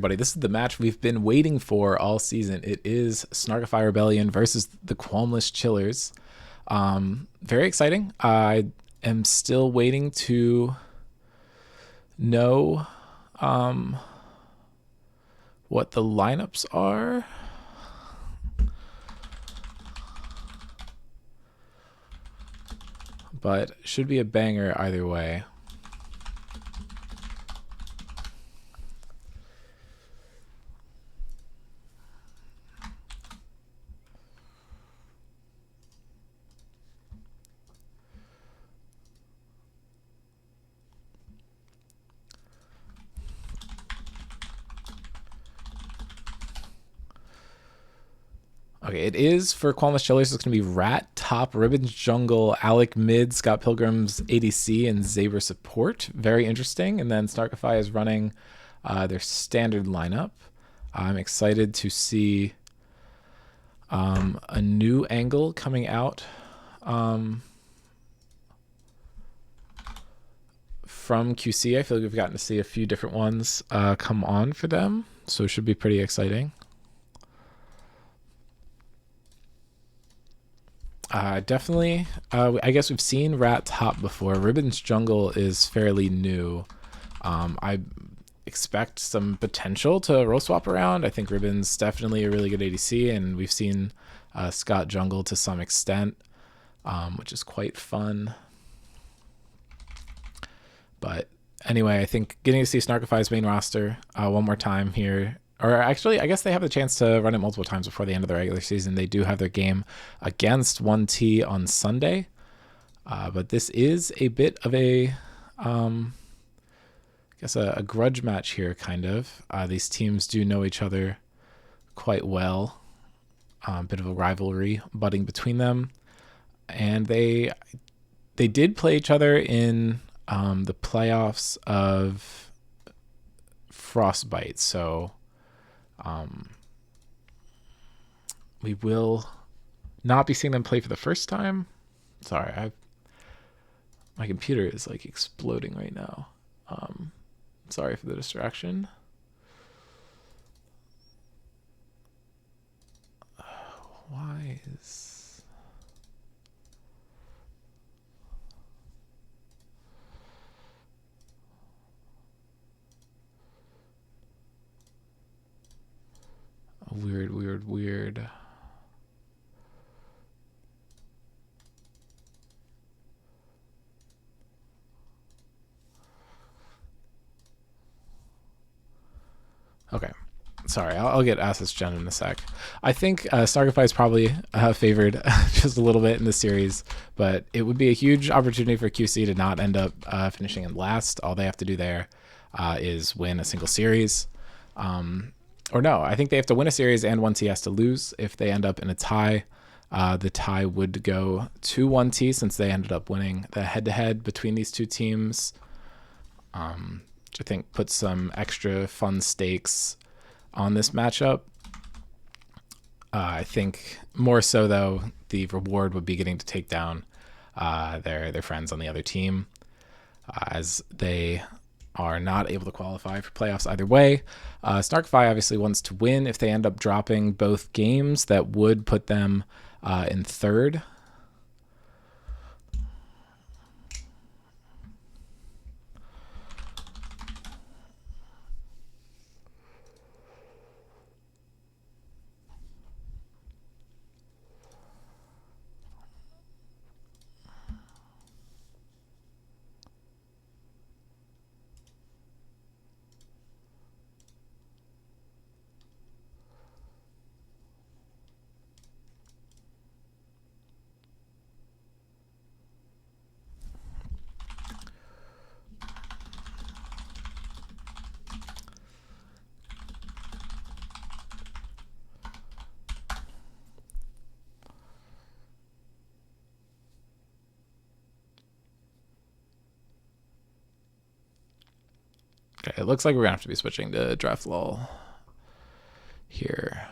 Buddy, this is the match we've been waiting for all season. It is Snarkify Rebellion versus the Qualmless Chillers. Very exciting. I am still waiting to know what the lineups are. But should be a banger either way. Okay, it is for Qualmless Chillers. It's going to be Rat, top, Ribbons Jungle, Alec mid, Scott Pilgrim's ADC, and Zaber support. Very interesting. And then Snarkify is running their standard lineup. I'm excited to see a new angle coming out from QC. I feel like we've gotten to see a few different ones come on for them, so it should be pretty exciting. Definitely. I guess we've seen Rat top before. Ribbons Jungle is fairly new. I expect some potential to roll swap around. I think Ribbons definitely a really good ADC, and we've seen Scott Jungle to some extent, which is quite fun. But anyway, I think getting to see Snarkify's main roster one more time here. Or actually, I guess they have the chance to run it multiple times before the end of the regular season. They do have their game against 1T on Sunday. But this is a bit of a, I guess, a grudge match here, kind of. These teams do know each other quite well. A bit of a rivalry budding between them. And they did play each other in the playoffs of Frostbite, so we will not be seeing them play for the first time. Sorry, my computer is like exploding right now. Sorry for the distraction. Why is... Weird. Okay. Sorry, I'll get Assets Gen in a sec. I think Snarkify is probably favored just a little bit in the series, but it would be a huge opportunity for QC to not end up finishing in last. All they have to do there is win a single series. Or no, I think they have to win a series and 1T has to lose. If they end up in a tie, the tie would go to 1T since they ended up winning the head-to-head between these two teams, which I think puts some extra fun stakes on this matchup. I think more so, though, the reward would be getting to take down their friends on the other team, as they are not able to qualify for playoffs either way. Snarkify obviously wants to win. If they end up dropping both games, that would put them in third. Okay, it looks like we're gonna have to be switching to draft lull here.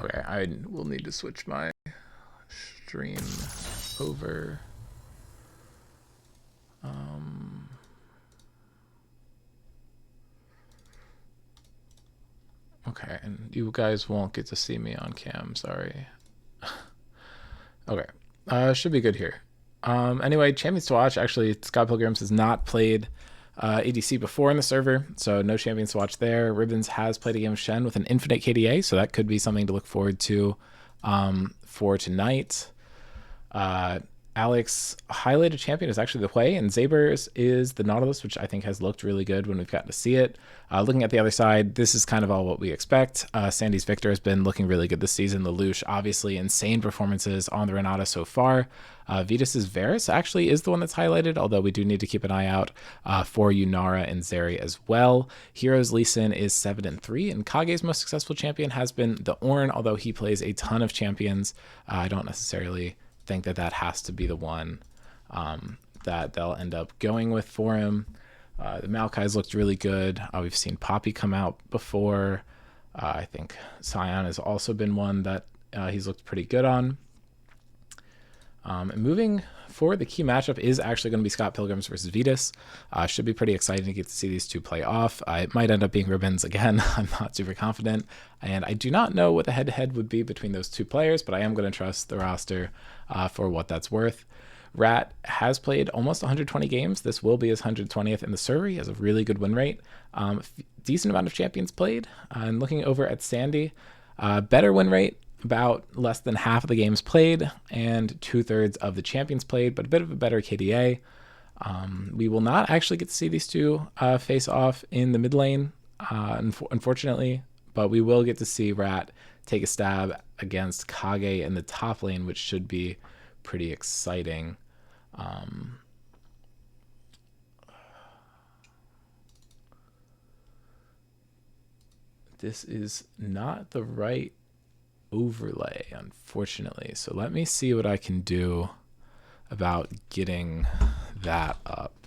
Okay, I will need to switch my stream over. Okay, and you guys won't get to see me on cam, sorry. Okay, should be good here. Anyway, champions to watch. Actually, Scott Pilgrims has not played ADC before in the server, so no champions to watch there. Ribbons has played a game of Shen with an infinite KDA, so that could be something to look forward to for tonight. Alex highlighted champion is actually the Hui, and Zabers is the Nautilus, which I think has looked really good when we've gotten to see it. Looking at the other side, this is kind of all what we expect. Sandy's Victor has been looking really good this season. Lelouch, obviously, insane performances on the Renata so far. Vitus's Varus actually is the one that's highlighted, although we do need to keep an eye out for Yunara and Zeri as well. Heroes Lee Sin is 7-3, and Kage's most successful champion has been the Ornn, although he plays a ton of champions. I don't necessarily think that has to be the one that they'll end up going with for him. The Maokai's looked really good. We've seen Poppy come out before. I think Sion has also been one that he's looked pretty good on. And moving forward, the key matchup is actually going to be Scott Pilgrims versus Vitus. Should be pretty exciting to get to see these two play off. It might end up being Ribbons again. I'm not super confident. And I do not know what the head-to-head would be between those two players, but I am going to trust the roster for what that's worth. Rat has played almost 120 games. This will be his 120th in the server. He has a really good win rate. Decent amount of champions played. And looking over at Sandy, better win rate, about less than half of the games played and 2/3 of the champions played, but a bit of a better KDA. We will not actually get to see these two face off in the mid lane, unfortunately, but we will get to see Rat take a stab against Kage in the top lane, which should be pretty exciting. This is not the right overlay, unfortunately, so let me see what I can do about getting that up.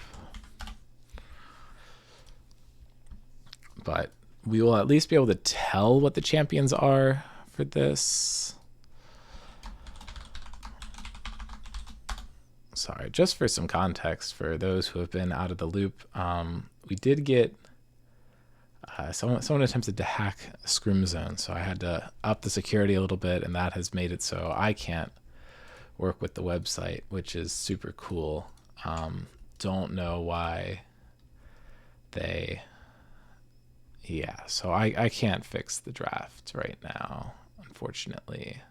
But we will at least be able to tell what the champions are for this. Sorry, just for some context for those who have been out of the loop, we did get someone attempted to hack Scrim Zone, so I had to up the security a little bit, and that has made it so I can't work with the website, which is super cool. Don't know why so I can't fix the draft right now, unfortunately.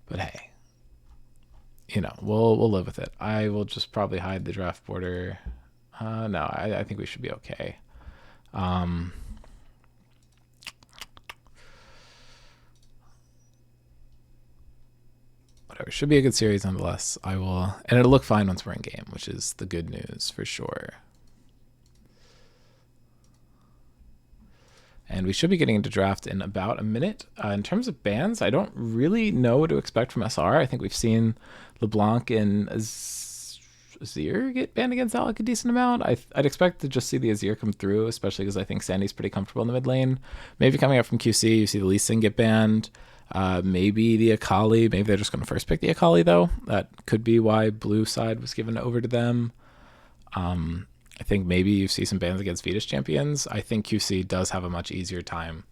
But hey, we'll live with it. I will just probably hide the draft border. No, I think we should be okay. Whatever, should be a good series nonetheless. And it'll look fine once we're in game, which is the good news for sure. And we should be getting into draft in about a minute. In terms of bans, I don't really know what to expect from SR. I think we've seen LeBlanc and Azir get banned against Alec a decent amount. I'd expect to just see the Azir come through, especially because I think Sandy's pretty comfortable in the mid lane. Maybe coming up from QC, you see the Lee Sin get banned. Maybe the Akali. Maybe they're just going to first pick the Akali, though. That could be why blue side was given over to them. I think maybe you see some bans against Vitus champions. I think QC does have a much easier time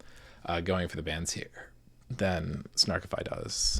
going for the bans here than Snarkify does.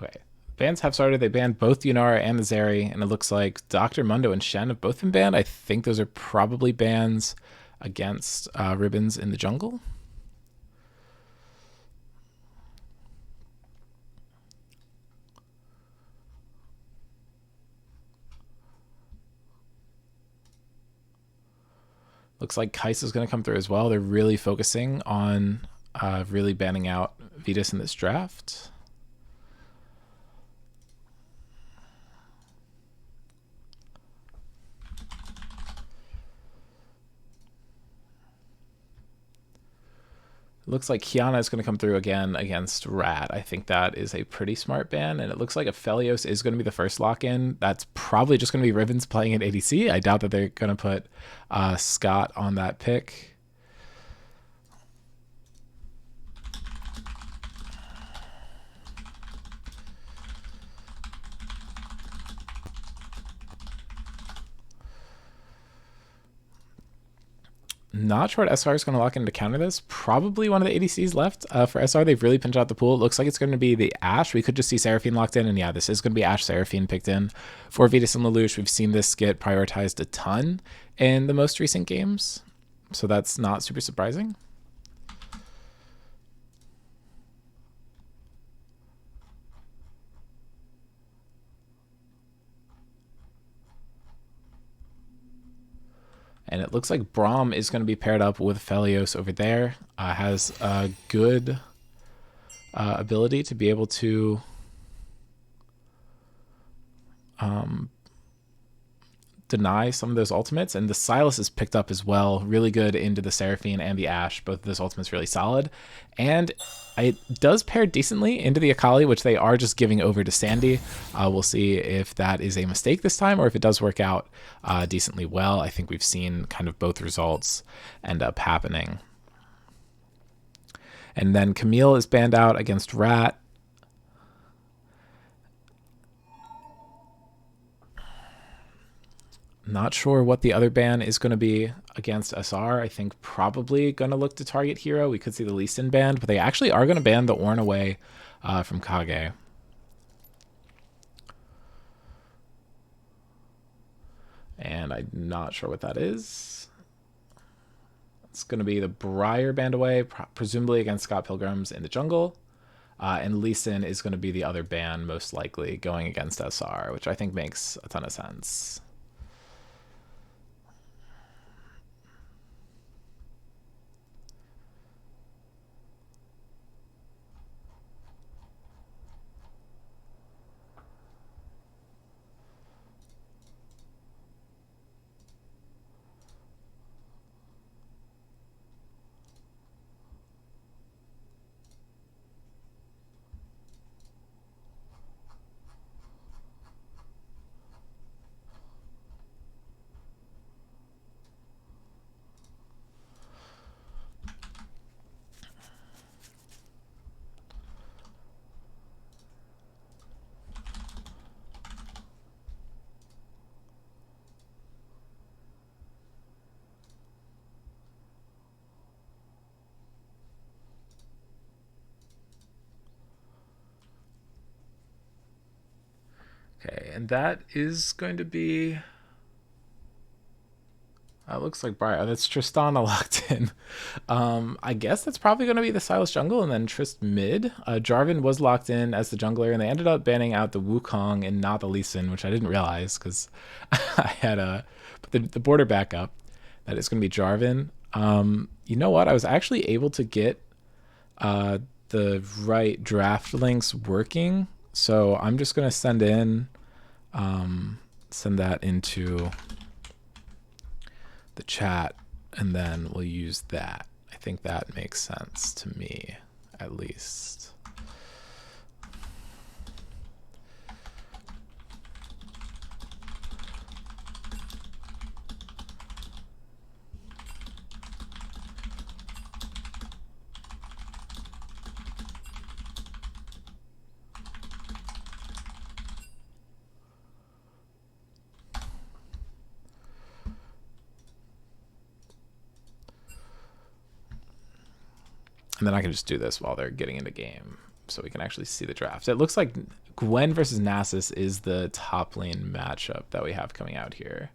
Okay. Bans have started. They banned both Yunara and the Zeri, and it looks like Dr. Mundo and Shen have both been banned. I think those are probably bans against Ribbons in the jungle. Looks like Kais is going to come through as well. They're really focusing on really banning out Vetus in this draft. It looks like Kiana is going to come through again against Rat. I think that is a pretty smart ban, and it looks like Aphelios is going to be the first lock-in. That's probably just going to be Ribbons playing at ADC. I doubt that they're going to put Scott on that pick. Not sure what SR is going to lock in to counter this. Probably one of the ADCs left for SR. They've really pinched out the pool. It looks like it's going to be the Ashe. We could just see Seraphine locked in. And yeah, this is going to be Ashe Seraphine picked in for Vetus and Lelouch. We've seen this get prioritized a ton in the most recent games. So that's not super surprising. And it looks like Braum is going to be paired up with Aphelios over there. Has a good ability to be able to deny some of those ultimates. And the Sylas is picked up as well. Really good into the Seraphine and the Ashe. Both of those ultimates really solid. And it does pair decently into the Akali, which they are just giving over to Sandy. We'll see if that is a mistake this time or if it does work out decently well. I think we've seen kind of both results end up happening. And then Camille is banned out against Rat. Not sure what the other ban is going to be against SR. I think probably going to look to target Hero. We could see the Lee Sin banned, but they actually are going to ban the Ornn away from Kage. And I'm not sure what that is. It's going to be the Briar banned away, presumably against Scott Pilgrims in the jungle. And Lee Sin is going to be the other ban, most likely, going against SR, which I think makes a ton of sense. Okay, and that is going to be... looks like Briar. That's Tristana locked in. I guess that's probably going to be the Sylas jungle and then Trist mid. Jarvan was locked in as the jungler, and they ended up banning out the Wukong and not the Lee Sin, which I didn't realize because I had put the border back up. That is going to be Jarvan. You know what? I was actually able to get the right draft links working, so I'm just going to send that into the chat, and then we'll use that. I think that makes sense to me, at least. And then I can just do this while they're getting into game so we can actually see the draft. It looks like Gwen versus Nasus is the top lane matchup that we have coming out here.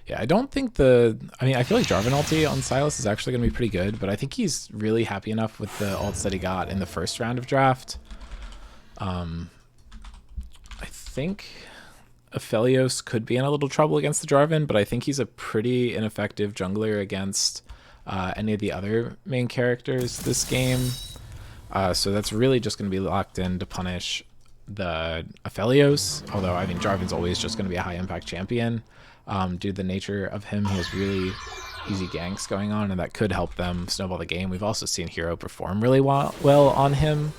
Yeah, I don't think I mean, I feel like Jarvan ulti on Sylas is actually going to be pretty good, but I think he's really happy enough with the ults that he got in the first round of draft. I think Aphelios could be in a little trouble against the Jarvan, but I think he's a pretty ineffective jungler against any of the other main characters this game. So that's really just going to be locked in to punish the Aphelios, although I mean Jarvan's always just going to be a high impact champion. Due to the nature of him, he has really easy ganks going on, and that could help them snowball the game. We've also seen Hero perform really well on him.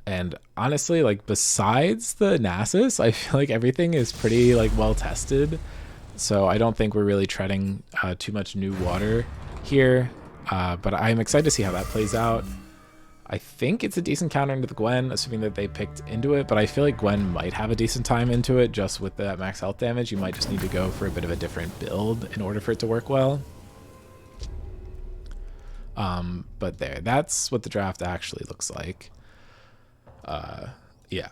And honestly, like, besides the Nasus, I feel like everything is pretty like well tested. So I don't think we're really treading too much new water here. But I'm excited to see how that plays out. I think it's a decent counter into the Gwen, assuming that they picked into it, but I feel like Gwen might have a decent time into it just with that max health damage. You might just need to go for a bit of a different build in order for it to work well. But that's what the draft actually looks like. Yeah.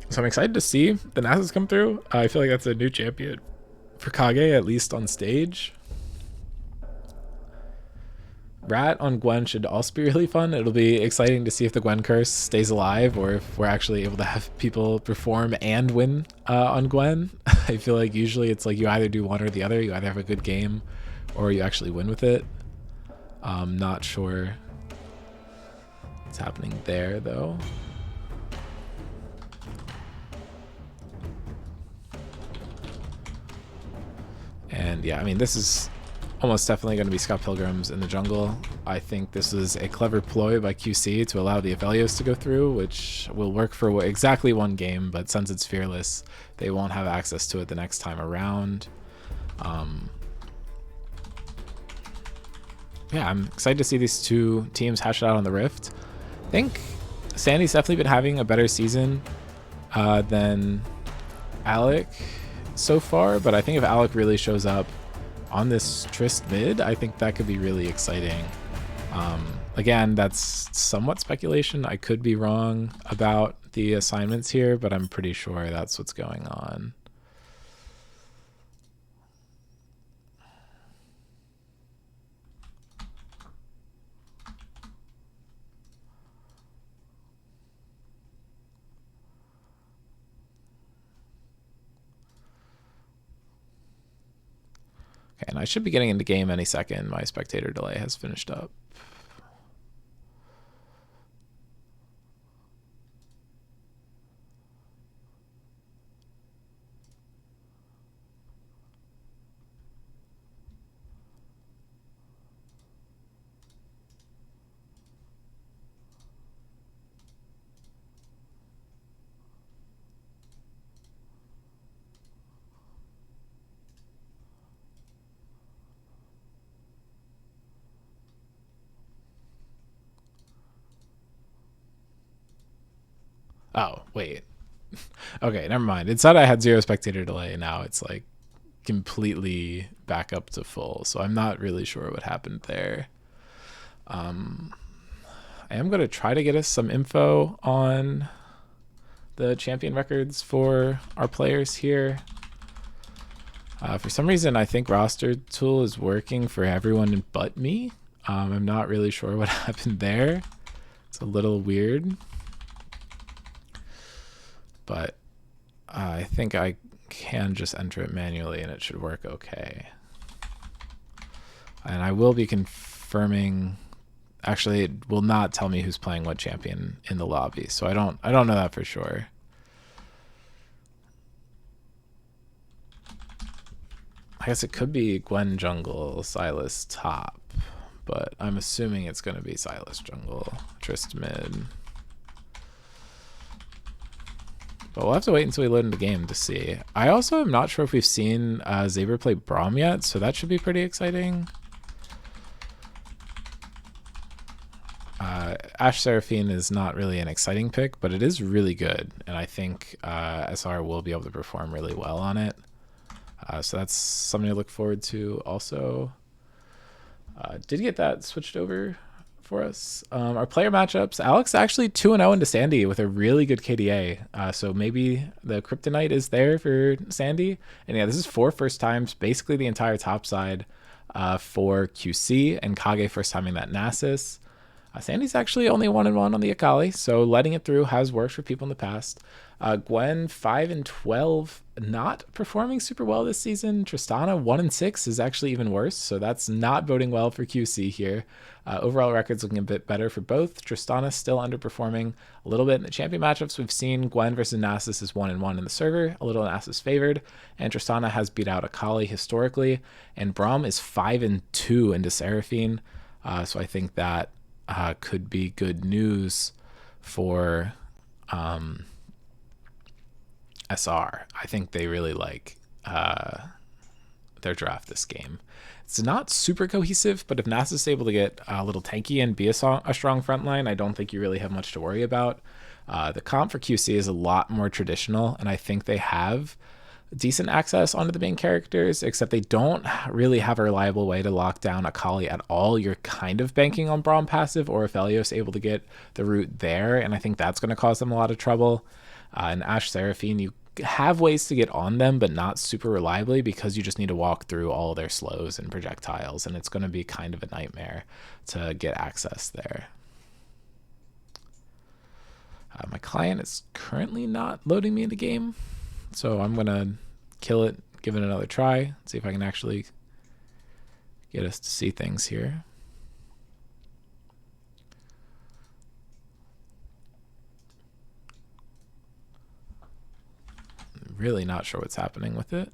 So I'm excited to see the Nasus come through. I feel like that's a new champion for Kage, at least on stage. Rat on Gwen should also be really fun. It'll be exciting to see if the Gwen curse stays alive or if we're actually able to have people perform and win on Gwen. I feel like usually it's like you either do one or the other. You either have a good game or you actually win with it. I'm not sure what's happening there though. And yeah, I mean, this is almost definitely going to be Scott Pilgrims in the jungle. I think this is a clever ploy by QC to allow the Aphelios to go through, which will work for exactly one game, but since it's fearless, they won't have access to it the next time around. Yeah, I'm excited to see these two teams hash it out on the Rift. I think Sandy's definitely been having a better season than Alec so far, but I think if Alec really shows up on this Trist mid, I think that could be really exciting. Again, that's somewhat speculation. I could be wrong about the assignments here, but I'm pretty sure that's what's going on. Okay, and I should be getting into game any second. My spectator delay has finished up. Oh, wait. Okay, never mind. It said I had 0 spectator delay, and now it's like completely back up to full. So I'm not really sure what happened there. I am going to try to get us some info on the champion records for our players here. For some reason, I think roster tool is working for everyone but me. I'm not really sure what happened there. It's a little weird. But I think I can just enter it manually and it should work okay. And I will be confirming. Actually, it will not tell me who's playing what champion in the lobby, so I don't know that for sure. I guess it could be Gwen jungle, Sylas top, but I'm assuming it's going to be Sylas jungle, Trist mid. But we'll have to wait until we load into the game to see. I also am not sure if we've seen Zaber play Braum yet, so that should be pretty exciting. Ashe Seraphine is not really an exciting pick, but it is really good, and I think SR will be able to perform really well on it. So that's something to look forward to. Also, did get that switched over for us. Our player matchups, Alex actually 2-0 into Sandy with a really good KDA. So maybe the Kryptonite is there for Sandy. And yeah, this is 4 first times, basically the entire top side for QC, and Kage first timing that Nasus. Sandy's actually only 1-1 on the Akali, so letting it through has worked for people in the past. Gwen 5-12, not performing super well this season. Tristana 1-6 is actually even worse, so that's not boding well for QC here. Overall records looking a bit better for both. Tristana still underperforming a little bit in the champion matchups. We've seen Gwen versus Nasus is 1-1 in the server, a little Nasus favored, and Tristana has beat out Akali historically, and Braum is 5-2 into Seraphine. So I think that could be good news for SR. I think they really like their draft this game. It's not super cohesive, but if Nasus is able to get a little tanky and be a strong front line, I don't think you really have much to worry about. The comp for QC is a lot more traditional, and I think they have decent access onto the main characters, except they don't really have a reliable way to lock down Akali at all. You're kind of banking on Braum passive or Aphelios able to get the root there, and I think that's going to cause them a lot of trouble. And Ashe Seraphine, you have ways to get on them, but not super reliably, because you just need to walk through all their slows and projectiles, and it's going to be kind of a nightmare to get access there. My client is currently not loading me into game, so I'm going to kill it, give it another try, see if I can actually get us to see things here. I'm really not sure what's happening with it.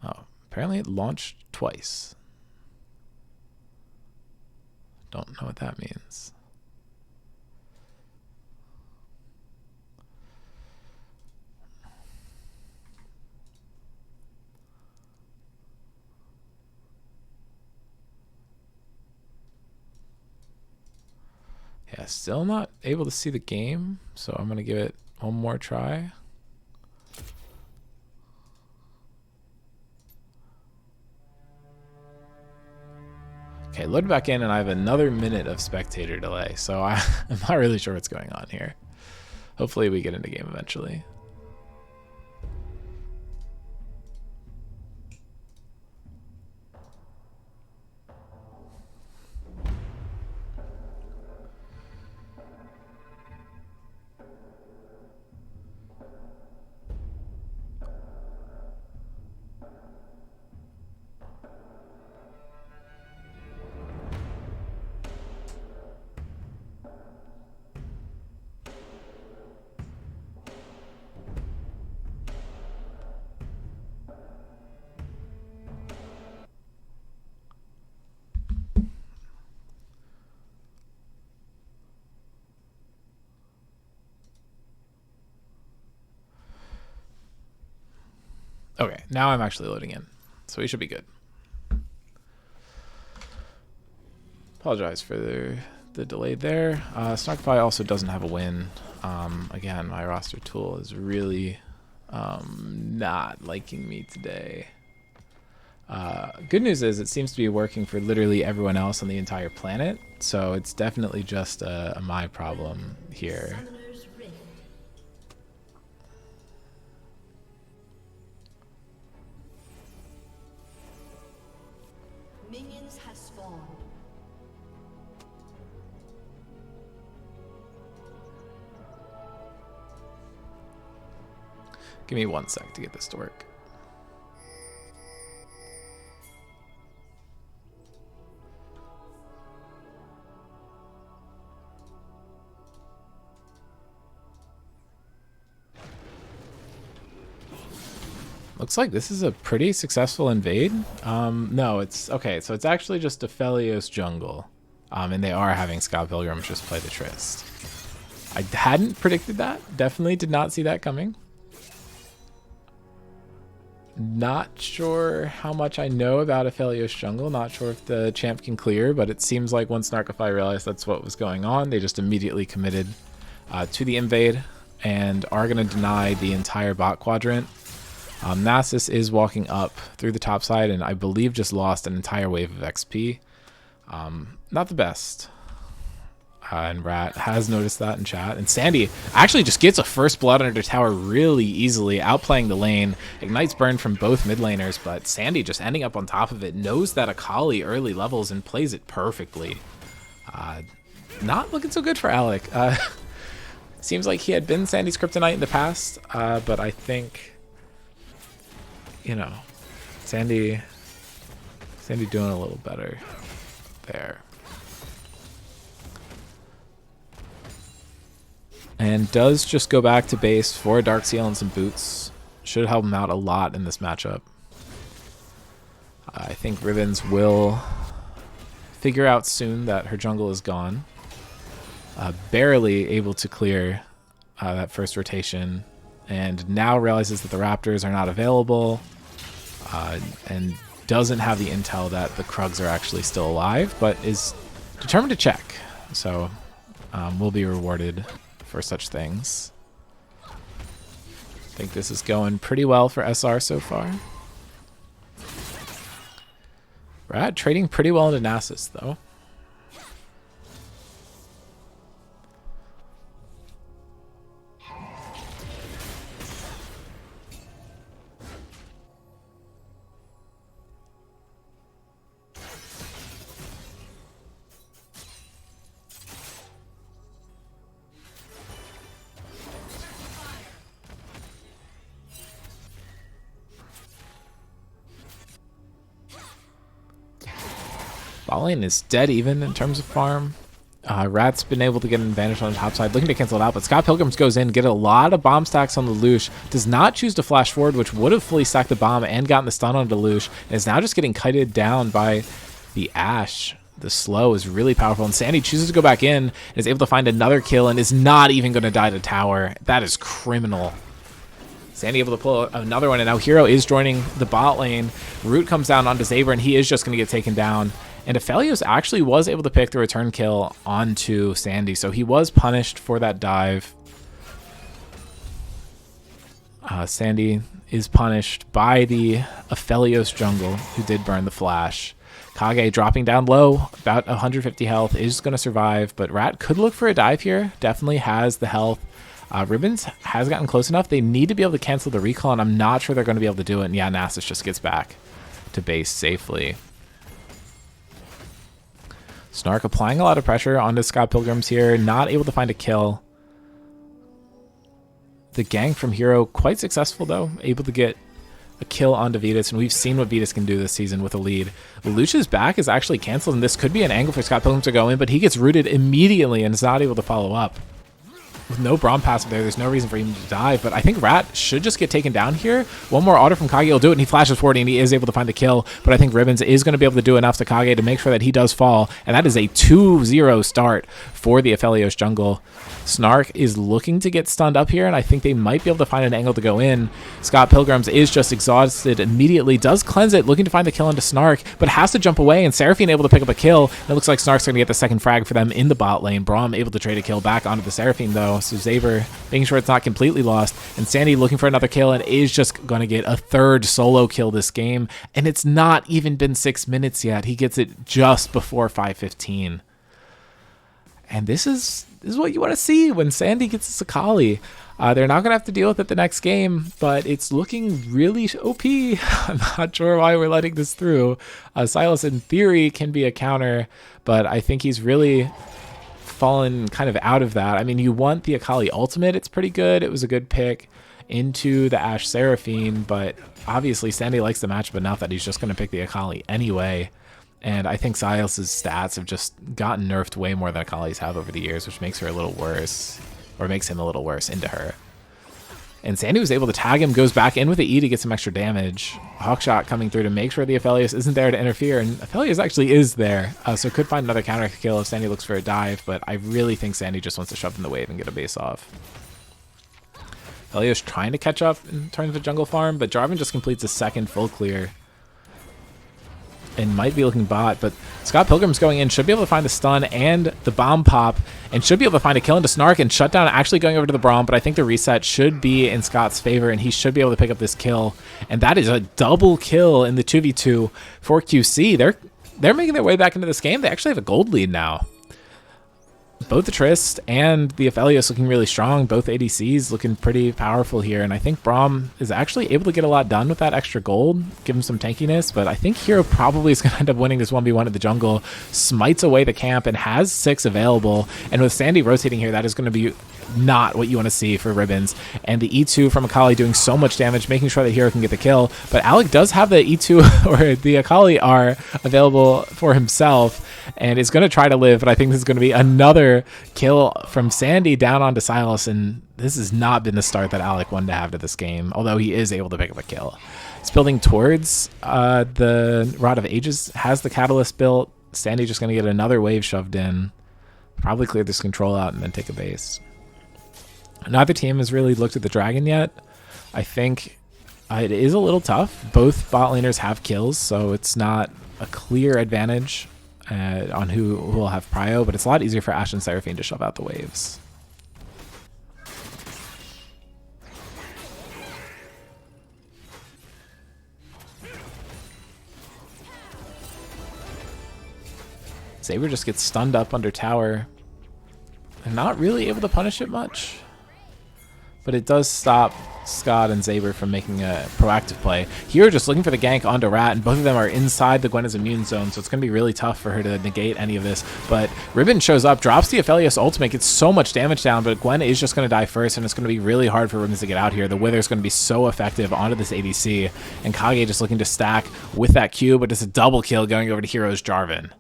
Oh, apparently it launched twice. Don't know what that means. Yeah, still not able to see the game, so I'm going to give it one more try. Okay, load back in, and I have another minute of spectator delay, so I'm not really sure what's going on here. Hopefully we get into game eventually. Okay, now I'm actually loading in, so we should be good. Apologize for the delay there. Snarkify also doesn't have a win. Again, my roster tool is really not liking me today. Good news is it seems to be working for literally everyone else on the entire planet, so it's definitely just a my problem here. Minions have spawned. Give me 1 sec to get this to work. Looks like this is a pretty successful invade. No, it's okay. So it's actually just Aphelios jungle, and they are having Scott Pilgrims just play the Trist. I hadn't predicted that. Definitely did not see that coming. Not sure how much I know about Aphelios jungle. Not sure if the champ can clear, but it seems like once Snarkify realized that's what was going on, they just immediately committed to the invade and are going to deny the entire bot quadrant. Nasus is walking up through the top side and I believe just lost an entire wave of XP. Not the best. And Rat has noticed that in chat. And Sandy actually just gets a first blood under tower really easily, outplaying the lane. Ignites burn from both mid laners, but Sandy just ending up on top of it, knows that Akali early levels and plays it perfectly. Not looking so good for Alec. Seems like he had been Sandy's kryptonite in the past, but I think, you know, Sandy doing a little better there. And does just go back to base for a Dark Seal and some boots. Should help him out a lot in this matchup. I think Ribbons will figure out soon that her jungle is gone. Barely able to clear that first rotation. And now realizes that the Raptors are not available. And doesn't have the intel that the Krugs are actually still alive, but is determined to check. So will be rewarded for such things. I think this is going pretty well for SR so far. Rat trading pretty well into Nasus though. Bot lane is dead even in terms of farm. Rat's been able to get an advantage on the top side, looking to cancel it out, but Scott Pilgrims goes in, get a lot of bomb stacks on the Lelouch, does not choose to flash forward, which would have fully stacked the bomb and gotten the stun on Lelouch, and is now just getting kited down by the Ashe. The slow is really powerful, and Sandy chooses to go back in, and is able to find another kill, and is not even going to die to tower. That is criminal. Sandy able to pull another one, and now Hero is joining the bot lane. Root comes down onto Saber, and he is just going to get taken down. And Aphelios actually was able to pick the return kill onto Sandy, so he was punished for that dive. Sandy is punished by the Aphelios jungle, who did burn the flash. Kage dropping down low, about 150 health, is going to survive, but Rat could look for a dive here. Definitely has the health. Ribbons has gotten close enough. They need to be able to cancel the recall, and I'm not sure they're going to be able to do it. And yeah, Nasus just gets back to base safely. Snark applying a lot of pressure onto Scott Pilgrims here, not able to find a kill. The gank from Hero quite successful though, able to get a kill onto Vetus, and we've seen what Vetus can do this season with a lead. Lelouch's back is actually canceled, and this could be an angle for Scott Pilgrims to go in, but he gets rooted immediately and is not able to follow up. With no Braum passive there, there's no reason for him to dive, but I think Rat should just get taken down here. One more auto from Kage will do it, and he flashes forward, and he is able to find the kill, but I think Ribbons is going to be able to do enough to Kage to make sure that he does fall, and that is a 2-0 start for the Aphelios jungle. Snark is looking to get stunned up here, and I think they might be able to find an angle to go in. Scott Pilgrims is just exhausted immediately, does cleanse it, looking to find the kill into Snark, but has to jump away, and Seraphine able to pick up a kill. It looks like Snark's going to get the second frag for them in the bot lane. Braum able to trade a kill back onto the Seraphine, though. though, so Zaber making sure it's not completely lost, and Sandy looking for another kill and is just going to get a third solo kill this game, and it's not even been 6 minutes yet. He gets it just before 5:15. And this is what you want to see when Sandy gets a Sakali. They're not going to have to deal with it the next game, but it's looking really OP. I'm not sure why we're letting this through. Silas, in theory, can be a counter, but I think he's really fallen kind of out of that. I mean, you want the Akali ultimate. It's pretty good. It was a good pick into the Ashe Seraphine, but obviously Sandy likes the matchup enough that he's just going to pick the Akali anyway. And I think Silas's stats have just gotten nerfed way more than Akali's have over the years, which makes her a little worse, or makes him a little worse into her. And Sandy was able to tag him, goes back in with the E to get some extra damage. Hawkshot coming through to make sure the Aphelios isn't there to interfere, and Aphelios actually is there, so could find another counter kill if Sandy looks for a dive, but I really think Sandy just wants to shove in the wave and get a base off. Aphelios trying to catch up in terms of a jungle farm, but Jarvan just completes a second full clear and might be looking bot, but Scott Pilgrim's going in, should be able to find the stun and the bomb pop, and should be able to find a kill into Snark and shut down, actually going over to the Braum, but I think the reset should be in Scott's favor, and he should be able to pick up this kill, and that is a double kill in the 2v2 for QC. They're making their way back into this game. They actually have a gold lead now. Both the Trist and the Aphelios looking really strong. Both ADCs looking pretty powerful here. And I think Braum is actually able to get a lot done with that extra gold, give him some tankiness. But I think Hero probably is going to end up winning this 1v1 in the jungle. Smites away the camp and has 6 available. And with Sandy rotating here, that is going to be not what you want to see for Ribbons. And the E2 from Akali doing so much damage, making sure that Hero can get the kill. But Alec does have the E2 or the Akali R available for himself and is going to try to live. But I think this is going to be another kill from Sandy down onto Silas. And this has not been the start that Alec wanted to have to this game, although he is able to pick up a kill. It's building towards the Rod of Ages, has the Catalyst built. Sandy just going to get another wave shoved in. Probably clear this control out and then take a base. Neither team has really looked at the dragon yet. I think it is a little tough. Both bot laners have kills, so it's not a clear advantage on who will have prio, but it's a lot easier for Ashe and Seraphine to shove out the waves. Saber just gets stunned up under tower. They're not really able to punish it much, but it does stop Scott and Zaber from making a proactive play. Hero just looking for the gank onto Rat, and both of them are inside the Gwen's immune zone, so it's going to be really tough for her to negate any of this. But Ribbon shows up, drops the Aphelios ultimate, gets so much damage down, but Gwen is just going to die first, and it's going to be really hard for Ribbons to get out here. The Wither's going to be so effective onto this ADC, and Kage just looking to stack with that Q, but it's a double kill going over to Hero's Jarvan.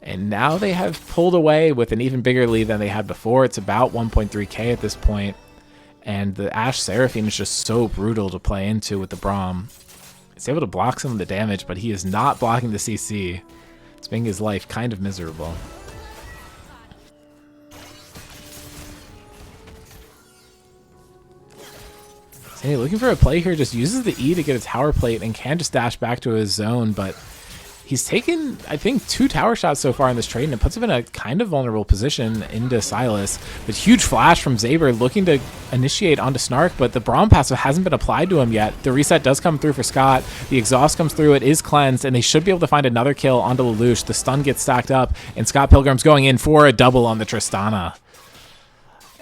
And now they have pulled away with an even bigger lead than they had before. It's about 1.3k at this point. And the Ashe Seraphine is just so brutal to play into with the Braum. He's able to block some of the damage, but he is not blocking the CC. It's making his life kind of miserable. Sandy looking for a play here, just uses the E to get a tower plate and can just dash back to his zone, but he's taken, I think, 2 tower shots so far in this trade, and it puts him in a kind of vulnerable position into Silas. But huge flash from Zaber looking to initiate onto Snark, but the Braum passive hasn't been applied to him yet. The reset does come through for Scott. The exhaust comes through. It is cleansed, and they should be able to find another kill onto Lelouch. The stun gets stacked up, and Scott Pilgrim's going in for a double on the Tristana.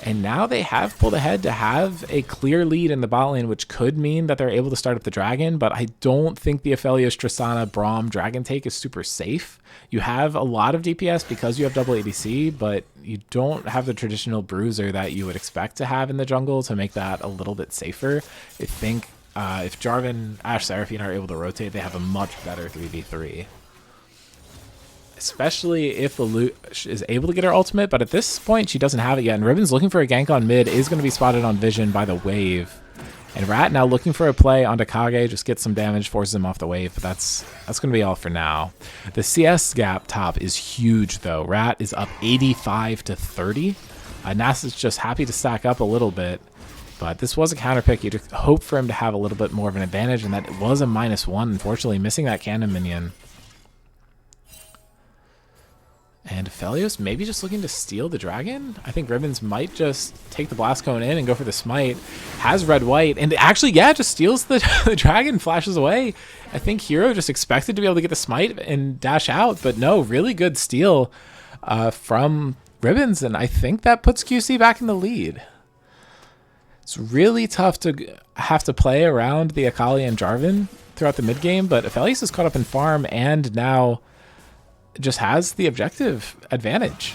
And now they have pulled ahead to have a clear lead in the bot lane, which could mean that they're able to start up the dragon, but I don't think the Aphelios, Tristana, Braum dragon take is super safe. You have a lot of DPS because you have double ADC, but you don't have the traditional bruiser that you would expect to have in the jungle to make that a little bit safer. I think if Jarvan, Ashe, Seraphine are able to rotate, they have a much better 3v3. Especially if Lelouch is able to get her ultimate, but at this point she doesn't have it yet. And Ribbon's looking for a gank on mid, is going to be spotted on vision by the wave. And Rat now looking for a play onto Kage, just gets some damage, forces him off the wave, but that's going to be all for now. The CS gap top is huge though. Rat is up 85 to 30. Nas is just happy to stack up a little bit, but this was a counter pick. You'd hope for him to have a little bit more of an advantage, and that it was a -1, unfortunately, missing that cannon minion. And Felios maybe just looking to steal the dragon. I think Ribbons might just take the blast cone in and go for the smite. Has red-white, and actually, yeah, just steals the, the dragon, flashes away. I think Hero just expected to be able to get the smite and dash out, but no, really good steal from Ribbons, and I think that puts QC back in the lead. It's really tough to have to play around the Akali and Jarvan throughout the mid game, but Aphelios is caught up in farm and now just has the objective advantage.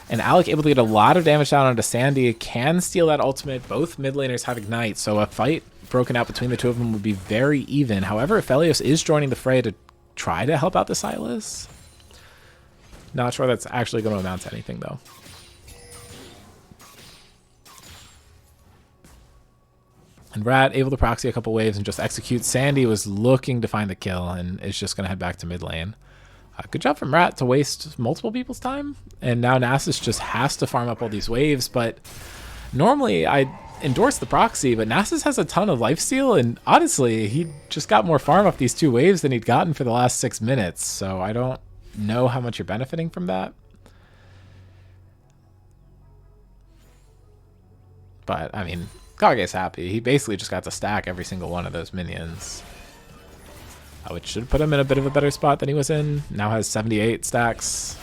And Alec able to get a lot of damage down onto Sandy, can steal that ultimate. Both mid laners have Ignite, so a fight broken out between the two of them would be very even. However, Aphelios is joining the fray to try to help out the Sylas. Not sure that's actually going to amount to anything, though. And Rat able to proxy a couple waves and just execute. Sandy was looking to find the kill and is just going to head back to mid lane. Good job from Rat to waste multiple people's time. And now Nasus just has to farm up all these waves. But normally I endorse the proxy, but Nasus has a ton of lifesteal. And honestly, he just got more farm off these 2 waves than he'd gotten for the last 6 minutes. So I don't know how much you're benefiting from that. But, I mean, Kage's happy. He basically just got to stack every single one of those minions. Which should put him in a bit of a better spot than he was in. Now has 78 stacks.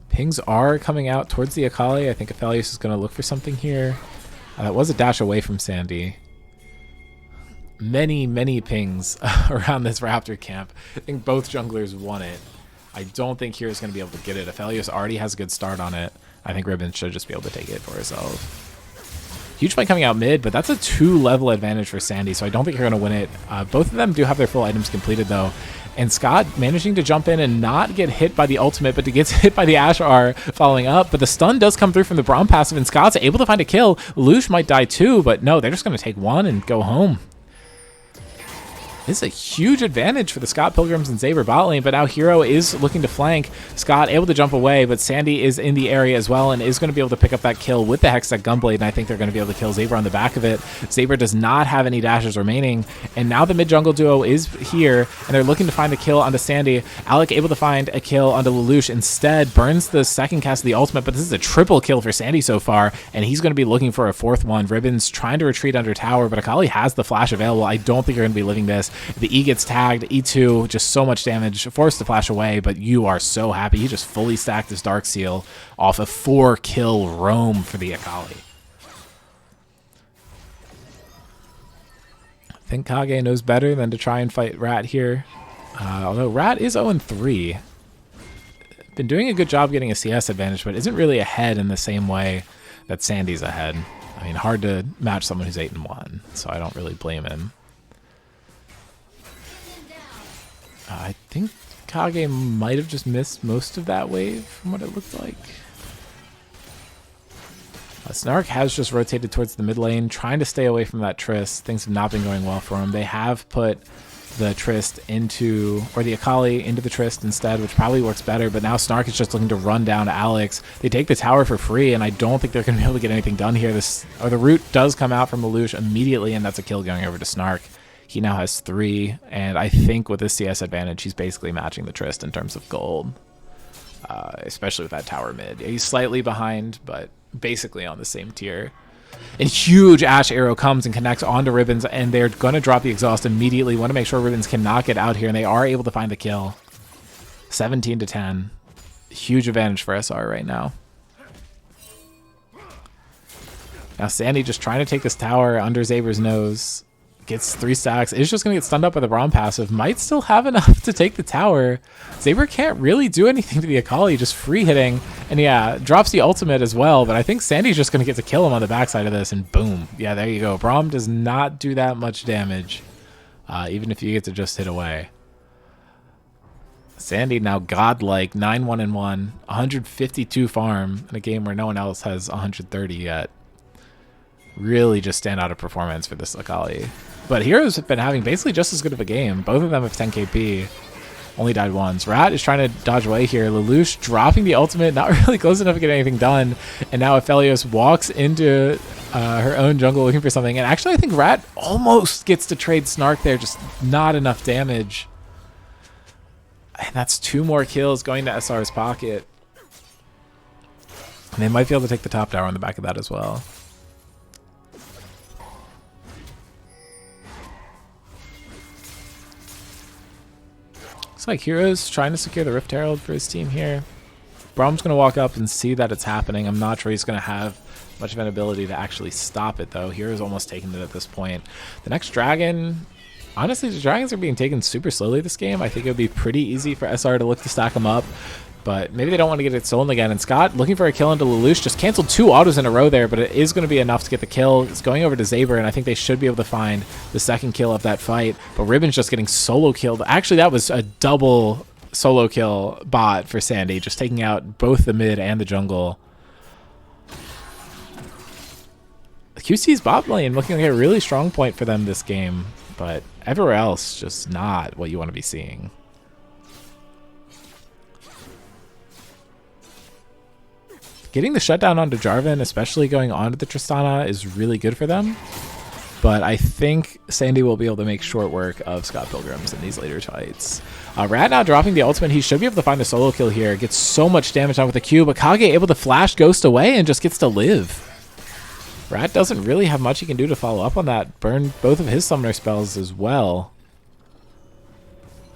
Pings are coming out towards the Akali. I think Aphelios is going to look for something here. That was a dash away from Sandy. Many, many pings around this Raptor camp. I think both junglers want it. I don't think Hero's going to be able to get it. Aphelios already has a good start on it. I think Ribbon should just be able to take it for herself. Huge fight coming out mid, but that's a 2-level advantage for Sandy, so I don't think you're going to win it. Both of them do have their full items completed, though. And Scott managing to jump in and not get hit by the ultimate, but gets hit by the Ashar following up. But the stun does come through from the Braum passive, and Scott's able to find a kill. Lush might die too, but no, they're just going to take one and go home. This is a huge advantage for the Scott Pilgrims and Saber bot lane, but now Hero is looking to flank. Scott able to jump away, but Sandy is in the area as well and is going to be able to pick up that kill with the Hextech Gunblade, and I think they're going to be able to kill Saber on the back of it. Saber does not have any dashes remaining, and now the mid-jungle duo is here, and they're looking to find the kill onto Sandy. Alec able to find a kill onto Lelouch. Instead, burns the second cast of the ultimate, but this is a triple kill for Sandy so far, and he's going to be looking for a 4th one. Ribbon's trying to retreat under tower, but Akali has the flash available. I don't think you're going to be living this. The E gets tagged, E2, just so much damage, forced to flash away, but you are so happy. He just fully stacked his Dark Seal off a 4-kill roam for the Akali. I think Kage knows better than to try and fight Rat here. Although Rat is 0-3. Been doing a good job getting a CS advantage, but isn't really ahead in the same way that Sandy's ahead. I mean, hard to match someone who's 8-1, so I don't really blame him. I think Kage might have just missed most of that wave from what it looked like. Snark has just rotated towards the mid lane, trying to stay away from that Trist. Things have not been going well for him. They have put the Trist into, or the Akali into the Trist instead, which probably works better, but now Snark is just looking to run down Alex. They take the tower for free, and I don't think they're going to be able to get anything done here. The root does come out from Lelouch immediately, and that's a kill going over to Snark. He now has 3, and I think with this CS advantage, he's basically matching the Trist in terms of gold, especially with that tower mid. He's slightly behind, but basically on the same tier. And huge Ash arrow comes and connects onto Ribbons, and they're going to drop the exhaust immediately. Want to make sure Ribbons cannot get out here, and they are able to find the kill. 17-10. Huge advantage for SR right now. Now Sandy just trying to take this tower under Saber's nose. Gets 3 stacks. Is just going to get stunned up with a Braum passive. Might still have enough to take the tower. Saber can't really do anything to the Akali, just free hitting. And yeah, drops the ultimate as well, but I think Sandy's just going to get to kill him on the backside of this, and boom. Yeah, there you go. Braum does not do that much damage, even if you get to just hit away. Sandy now godlike, 9-1-1, 152 farm in a game where no one else has 130 yet. Really just standout of performance for this Akali. But Heroes have been having basically just as good of a game. Both of them have 10 KP. Only died once. Rat is trying to dodge away here. Lelouch dropping the ultimate. Not really close enough to get anything done. And now Aphelios walks into her own jungle looking for something. And actually, I think Rat almost gets to trade Snark there, just not enough damage. And that's 2 more kills going to SR's pocket. And they might be able to take the top tower on the back of that as well. Looks like Hero's trying to secure the Rift Herald for his team here. Brahm's going to walk up and see that it's happening. I'm not sure he's going to have much of an ability to actually stop it, though. Hero's almost taken it at this point. The next dragon... Honestly, the dragons are being taken super slowly this game. I think it would be pretty easy for SR to look to stack them up. But maybe they don't want to get it stolen again. And Scott, looking for a kill into Lelouch, just canceled 2 autos in a row there, but it is going to be enough to get the kill. It's going over to Zaber, and I think they should be able to find the second kill of that fight. But Ribbon's just getting solo killed. Actually, that was a double solo kill bot for Sandy, just taking out both the mid and the jungle. QC's bot lane looking like a really strong point for them this game, but everywhere else, just not what you want to be seeing. Getting the shutdown onto Jarvan, especially going onto the Tristana, is really good for them. But I think Sandy will be able to make short work of Scott Pilgrims in these later fights. Rat now dropping the ultimate. He should be able to find the solo kill here. Gets so much damage on with the Q, but Kage able to flash Ghost away and just gets to live. Rat doesn't really have much he can do to follow up on that. Burn both of his summoner spells as well.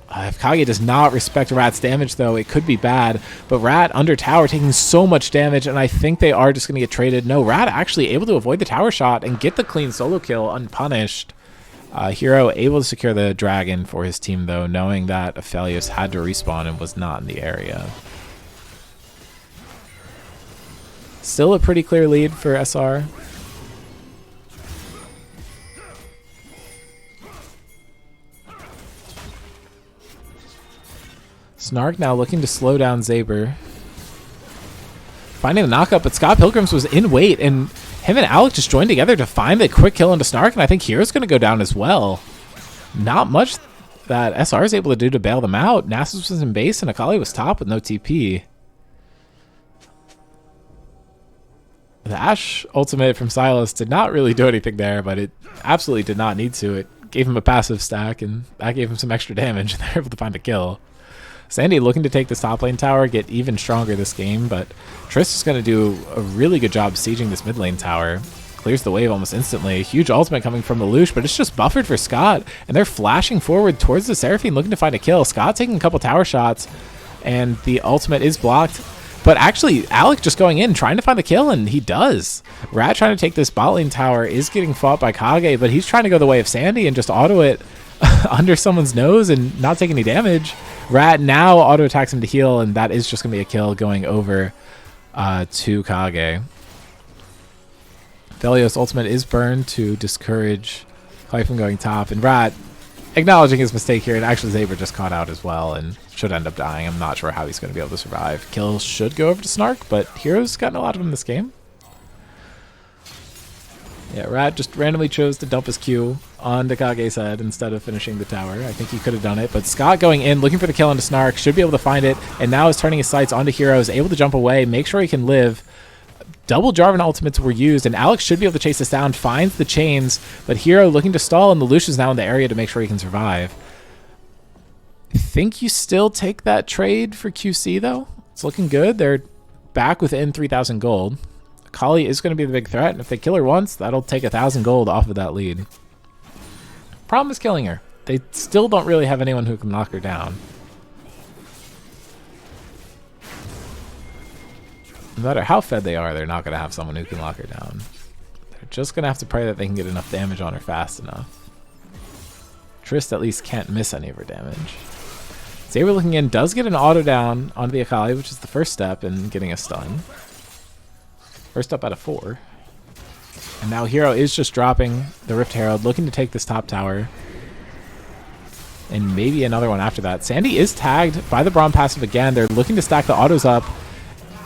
If Kage does not respect Rat's damage, though, it could be bad. But Rat under tower taking so much damage, and I think they are just going to get traded. No, Rat actually able to avoid the tower shot and get the clean solo kill unpunished. Hero able to secure the dragon for his team, though, knowing that Aphelios had to respawn and was not in the area. Still a pretty clear lead for SR. Snark now looking to slow down Zaber. Finding the knockup, but Scott Pilgrims was in wait, and him and Alec just joined together to find the quick kill into Snark, and I think Hero's going to go down as well. Not much that SR is able to do to bail them out. Nasus was in base, and Akali was top with no TP. The Ashe ultimate from Silas did not really do anything there, but it absolutely did not need to. It gave him a passive stack, and that gave him some extra damage, and they're able to find a kill. Sandy looking to take this top lane tower, get even stronger this game, but Triss is going to do a really good job sieging this mid lane tower. Clears the wave almost instantly. Huge ultimate coming from Lelouch, but it's just buffered for Scott, and they're flashing forward towards the Seraphine looking to find a kill. Scott taking a couple tower shots, and the ultimate is blocked. But actually, Alec just going in, trying to find the kill, and he does. Rat trying to take this bot lane tower is getting fought by Kage, but he's trying to go the way of Sandy and just auto it under someone's nose and not take any damage. Rat now auto attacks him to heal, and that is just going to be a kill going over to Kage. Aphelios' ultimate is burned to discourage Kage from going top, and Rat acknowledging his mistake here, and actually Zaber just caught out as well and should end up dying. I'm not sure how he's going to be able to survive. Kill should go over to Snark, but Hero's gotten a lot of them this game. Yeah, Rat just randomly chose to dump his Q on Kage's head instead of finishing the tower. I think he could have done it, but Scott going in, looking for the kill into Snark, should be able to find it, and now is turning his sights onto Hero, is able to jump away, make sure he can live. Double Jarvan ultimates were used, and Alex should be able to chase this down, finds the chains, but Hero looking to stall, and Lelouch is now in the area to make sure he can survive. I think you still take that trade for QC, though. It's looking good. They're back within 3,000 gold. Akali is going to be the big threat, and if they kill her once, that'll take 1,000 gold off of that lead. Problem is killing her. They still don't really have anyone who can knock her down. No matter how fed they are, they're not going to have someone who can lock her down. They're just going to have to pray that they can get enough damage on her fast enough. Triss at least can't miss any of her damage. Zaber looking in does get an auto down onto the Akali, which is the first step in getting a stun. First up out of 4. And now Hero is just dropping the Rift Herald, looking to take this top tower. And maybe another one after that. Sandy is tagged by the Braum passive again. They're looking to stack the autos up.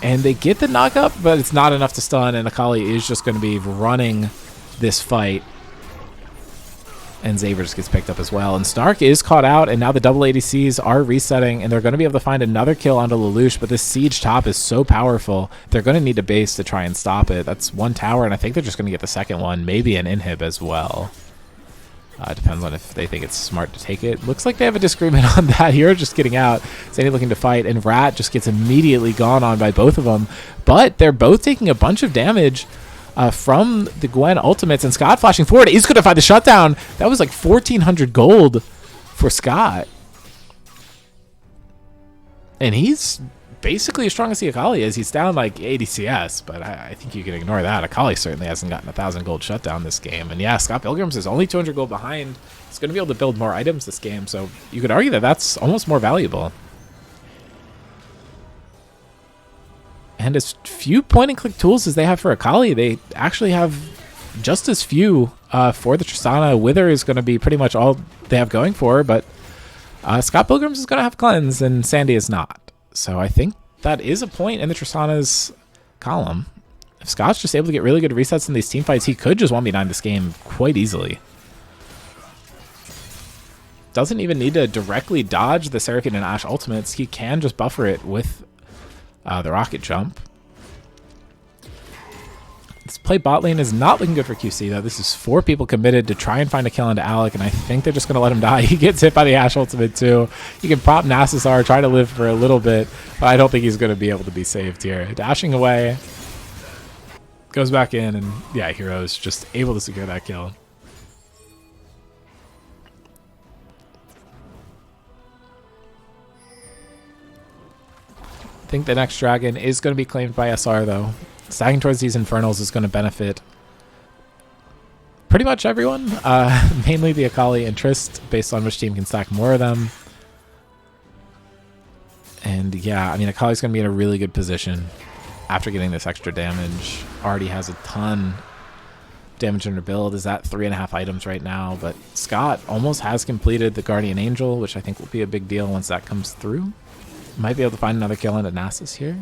And they get the knock-up, but it's not enough to stun, and Akali is just going to be running this fight. And Xavier just gets picked up as well. And Snark is caught out, and now the double ADCs are resetting, and they're going to be able to find another kill onto Lelouch, but this siege top is so powerful, they're going to need a base to try and stop it. That's one tower, and I think they're just going to get the second one, maybe an inhib as well. Depends on if they think it's smart to take it. Looks like they have a disagreement on that. Hero just getting out. Sandy looking to fight, and Rat just gets immediately gone on by both of them. But they're both taking a bunch of damage from the Gwen ultimates, and Scott flashing forward is going to find the shutdown. That was like 1,400 gold for Scott. And he's basically as strong as the Akali is. He's down like 80 CS, but I think you can ignore that. Akali certainly hasn't gotten 1,000 gold shutdown this game. And yeah, Scott Pilgrims is only 200 gold behind. He's going to be able to build more items this game, so you could argue that that's almost more valuable. And as few point-and-click tools as they have for Akali, they actually have just as few for the Tristana. Wither is going to be pretty much all they have going for her, but Scott Pilgrims is going to have Cleanse, and Sandy is not. So I think that is a point in the Tristana's column. If Scott's just able to get really good resets in these team fights, he could just 1v9 this game quite easily. Doesn't even need to directly dodge the Seraphine and Ashe ultimates. He can just buffer it with the rocket jump. This play bot lane is not looking good for QC, though. This is 4 people committed to try and find a kill into Alec, and I think they're just going to let him die. He gets hit by the Ashe ultimate, too. You can pop Nasusar, try to live for a little bit, but I don't think he's going to be able to be saved here. Dashing away. Goes back in, and yeah, Hero's just able to secure that kill. I think the next dragon is going to be claimed by SR, though. Stacking towards these Infernals is going to benefit pretty much everyone, mainly the Akali and Trist, based on which team can stack more of them. And yeah, I mean, Akali's going to be in a really good position after getting this extra damage. Already has a ton of damage in her build, is at 3.5 items right now, but Scott almost has completed the Guardian Angel, which I think will be a big deal once that comes through. Might be able to find another kill into Nasus here.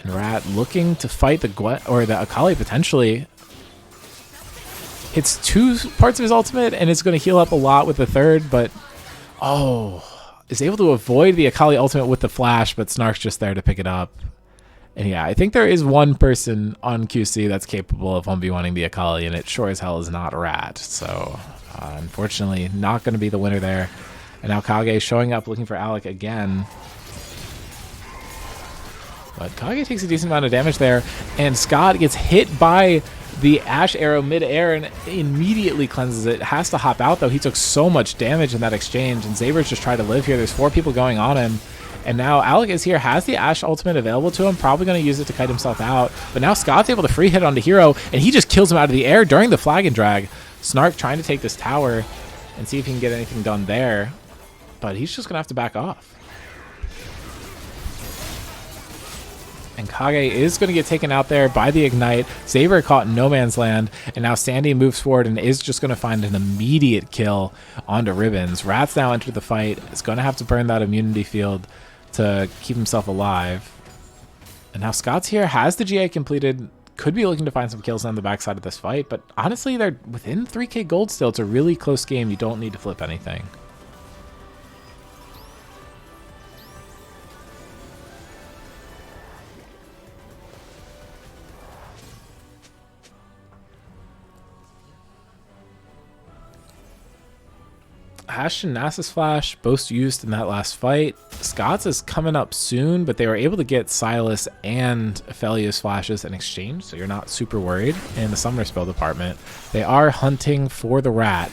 And Rat looking to fight the Gwen, or the Akali potentially. Hits 2 parts of his ultimate, and it's going to heal up a lot with the third, but is able to avoid the Akali ultimate with the flash, but Snark's just there to pick it up. And yeah, I think there is one person on QC that's capable of 1v1ing the Akali, and it sure as hell is not Rat. So unfortunately, not going to be the winner there. And now Kage showing up looking for Alec again. But Kage takes a decent amount of damage there, and Scott gets hit by the Ashe arrow mid-air and immediately cleanses it. Has to hop out, though. He took so much damage in that exchange, and Xavier's just trying to live here. There's 4 people going on him, and now Alec is here, has the Ashe ultimate available to him, probably going to use it to kite himself out. But now Scott's able to free hit onto Hero, and he just kills him out of the air during the flag and drag. Snark trying to take this tower and see if he can get anything done there, but he's just going to have to back off. And Kage is going to get taken out there by the Ignite. Xavier caught in no man's land, and now Sandy moves forward and is just going to find an immediate kill onto Ribbons. Rat's now entered the fight. Is going to have to burn that immunity field to keep himself alive. And now Scott's here, has the GA completed, could be looking to find some kills on the backside of this fight, but honestly, they're within 3k gold still. It's a really close game. You don't need to flip anything. Ashe and Nasus Flash, both used in that last fight. Scott's is coming up soon, but they were able to get Silas and Aphelios flashes in exchange, so you're not super worried in the Summoner spell department. They are hunting for the Rat,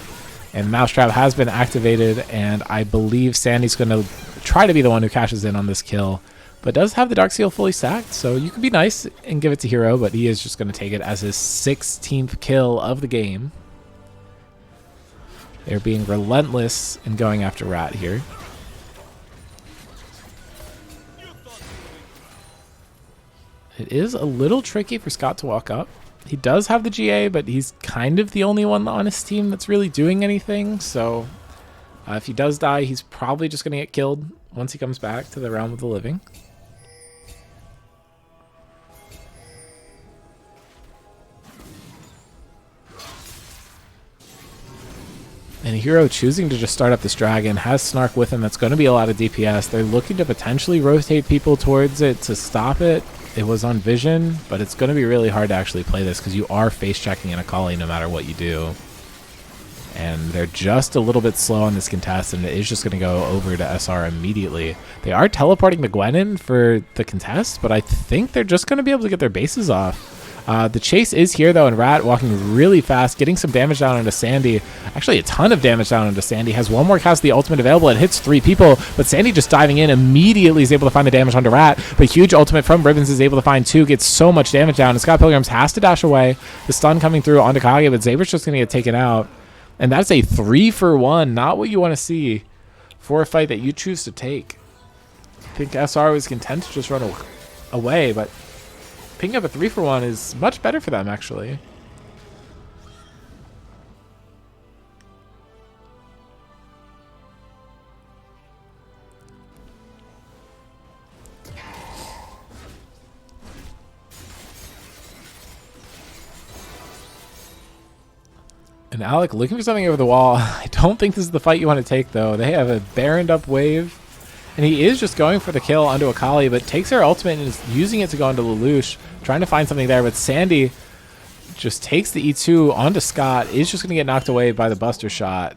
and Mousetrap has been activated, and I believe Sandy's going to try to be the one who cashes in on this kill, but does have the Dark Seal fully stacked, so you could be nice and give it to Hero, but he is just going to take it as his 16th kill of the game. They're being relentless in going after Rat here. It is a little tricky for Scott to walk up. He does have the GA, but he's kind of the only one on his team that's really doing anything. So if he does die, he's probably just going to get killed once he comes back to the realm of the living. And Hero choosing to just start up this dragon, has Snark with him. That's going to be a lot of DPS. They're looking to potentially rotate people towards it to stop it. It was on vision, but it's going to be really hard to actually play this because you are face checking an Akali no matter what you do. And they're just a little bit slow on this contest, and it is just going to go over to SR immediately. They are teleporting the Gwen in for the contest, but I think they're just going to be able to get their bases off. The chase is here, though, and Rat walking really fast, getting some damage down onto Sandy. Actually, a ton of damage down onto Sandy. Has one more cast of the ultimate available. It hits 3 people, but Sandy just diving in immediately is able to find the damage onto Rat. But huge ultimate from Ribbons is able to find 2, gets so much damage down. And Scott Pilgrims has to dash away. The stun coming through onto Kage, but Xavier's just going to get taken out. And that's a 3-for-1. Not what you want to see for a fight that you choose to take. I think SR was content to just run away, but picking up a 3-for-1 is much better for them, actually. And Alec looking for something over the wall. I don't think this is the fight you want to take, though. They have a Baroned up wave. And he is just going for the kill onto Akali, but takes her ultimate and is using it to go into Lelouch, trying to find something there. But Sandy just takes the E2 onto Scott, is just going to get knocked away by the Buster shot.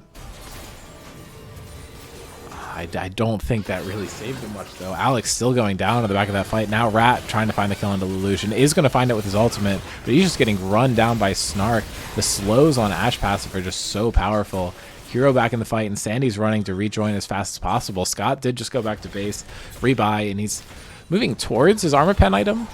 I don't think that really saved him much, though. Alex still going down on the back of that fight. Now Rat trying to find the kill into Lelouch, and is going to find it with his ultimate, but he's just getting run down by Snark. The slows on Ashe passive are just so powerful. Hero back in the fight, and Sandy's running to rejoin as fast as possible. Scott did just go back to base, rebuy, and he's moving towards his armor pen item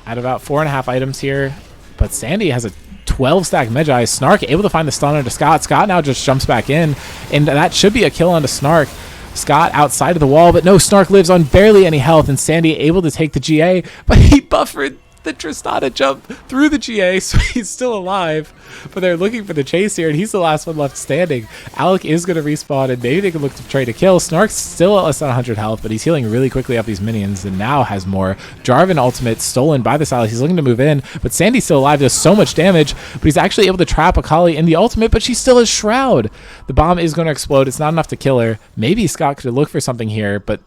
at about 4.5 items here. But Sandy has a 12-stack Magi. Snark able to find the stun onto Scott. Scott now just jumps back in, and that should be a kill onto Snark. Scott outside of the wall, but no, Snark lives on barely any health, and Sandy able to take the GA, but he buffered the Tristana jump through the GA, so he's still alive. But they're looking for the chase here, and he's the last one left standing. Alec is going to respawn, and maybe they can look to try to kill. Snark's still at less than 100 health, but he's healing really quickly off these minions, and now has more. Jarvan ultimate stolen by the Sylas. He's looking to move in, but Sandy's still alive, does so much damage, but he's actually able to trap Akali in the ultimate, but she still has Shroud. The bomb is going to explode. It's not enough to kill her. Maybe Scott could look for something here, but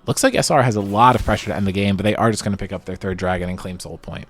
looks like SR has a lot of pressure to end the game, but they are just going to pick up their 3rd dragon and claim Soul Point.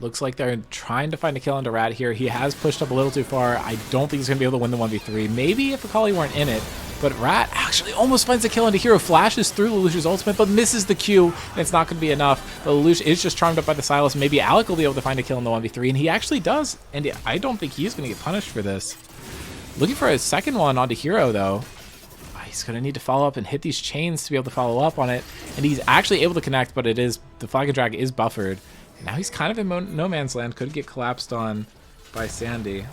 Looks like they're trying to find a kill into Rat here. He has pushed up a little too far. I don't think he's going to be able to win the 1v3. Maybe if Akali weren't in it. But Rat actually almost finds a kill into Hero. Flashes through Lelouch's ultimate, but misses the Q. And it's not going to be enough. But Lelouch is just charmed up by the Sylas. Maybe Alec will be able to find a kill in the 1v3. And he actually does. And I don't think he's going to get punished for this. Looking for a second one onto Hero, though. He's going to need to follow up and hit these chains to be able to follow up on it. And he's actually able to connect, but the Flag and Drag is buffered. Now he's kind of in no man's land. Could get collapsed on by Sandy.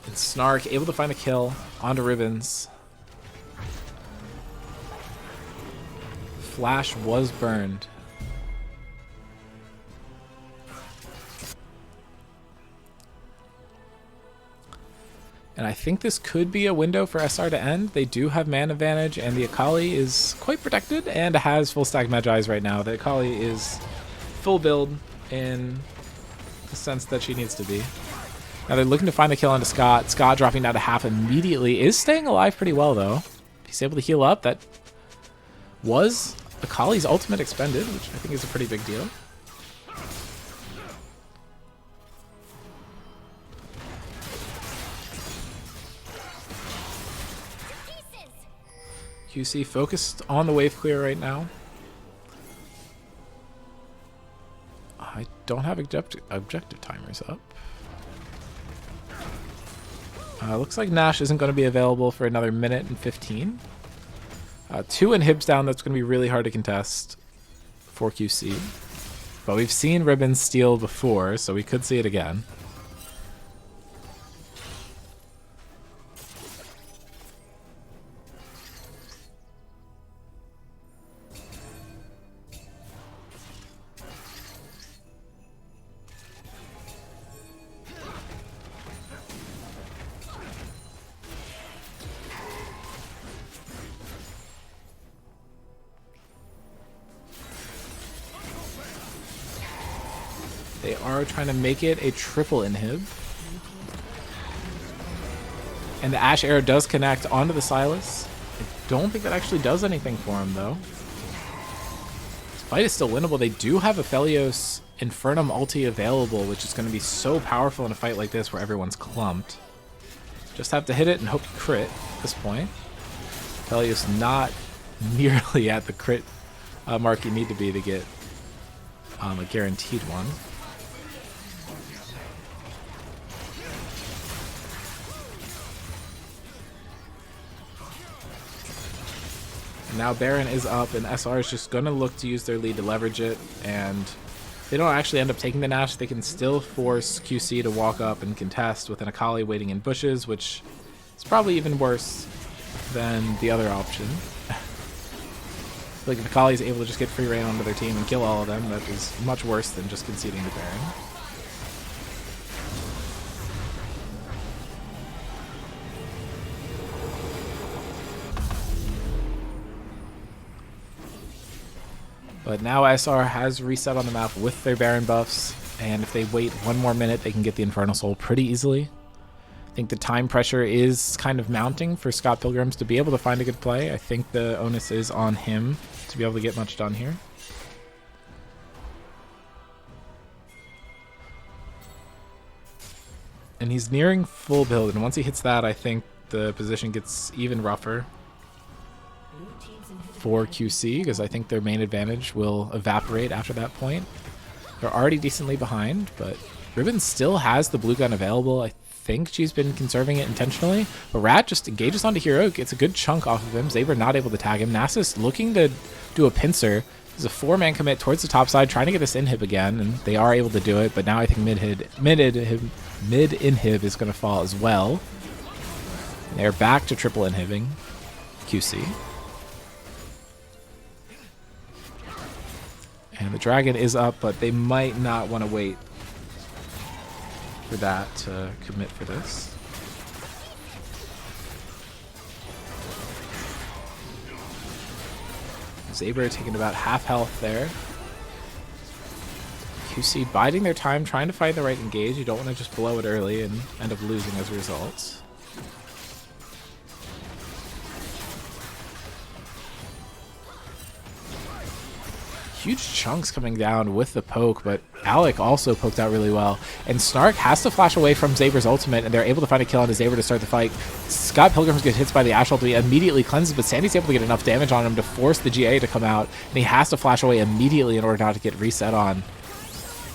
And Snark able to find a kill onto Ribbons. Flash was burned. And I think this could be a window for SR to end. They do have man advantage, and the Akali is quite protected and has full stack Magi's right now. The Akali is full build in the sense that she needs to be. Now they're looking to find the kill onto Scott. Scott dropping down to half immediately. Is staying alive pretty well, though. If he's able to heal up, that was Akali's ultimate expended, which I think is a pretty big deal. QC focused on the wave clear right now. I don't have objective timers up. Looks like Nash isn't going to be available for another minute and 15. 2 inhibs down, that's going to be really hard to contest for QC. But we've seen Ribbon steal before, so we could see it again. They are trying to make it a triple inhib. And the Ash Arrow does connect onto the Silas. I don't think that actually does anything for him, though. This fight is still winnable. They do have a Felios Infernum ulti available, which is going to be so powerful in a fight like this where everyone's clumped. Just have to hit it and hope you crit at this point. Felios not nearly at the crit mark you need to be to get a guaranteed one. And now Baron is up, and SR is just going to look to use their lead to leverage it, and they don't actually end up taking the Nash. They can still force QC to walk up and contest with an Akali waiting in bushes, which is probably even worse than the other option. Like if Akali is able to just get free reign onto their team and kill all of them, that is much worse than just conceding to Baron. But now SR has reset on the map with their Baron buffs, and if they wait one more minute, they can get the Infernal Soul pretty easily. I think the time pressure is kind of mounting for Scott Pilgrims to be able to find a good play. I think the onus is on him to be able to get much done here. And he's nearing full build, and once he hits that, I think the position gets even rougher for QC, because I think their main advantage will evaporate after that point. They're already decently behind, but Ribbon still has the blue gun available. I think she's been conserving it intentionally, but Rat just engages onto Hero, gets a good chunk off of him. Zaber not able to tag him. Nasus looking to do a pincer. There's a 4-man commit towards the top side, trying to get this inhib again, and they are able to do it, but now I think mid inhib is going to fall as well. And they're back to triple inhibbing QC. And the dragon is up, but they might not want to wait for that to commit for this. Zaber taking about half health there. QC biding their time, trying to find the right engage. You don't want to just blow it early and end up losing as a result. Huge chunks coming down with the poke, but Alec also poked out really well. And Snark has to flash away from Zaber's ultimate, and they're able to find a kill on Zaber to start the fight. Scott Pilgrims gets hit by the Ash ultimate, immediately cleanses, but Sandy's able to get enough damage on him to force the GA to come out, and he has to flash away immediately in order not to get reset on.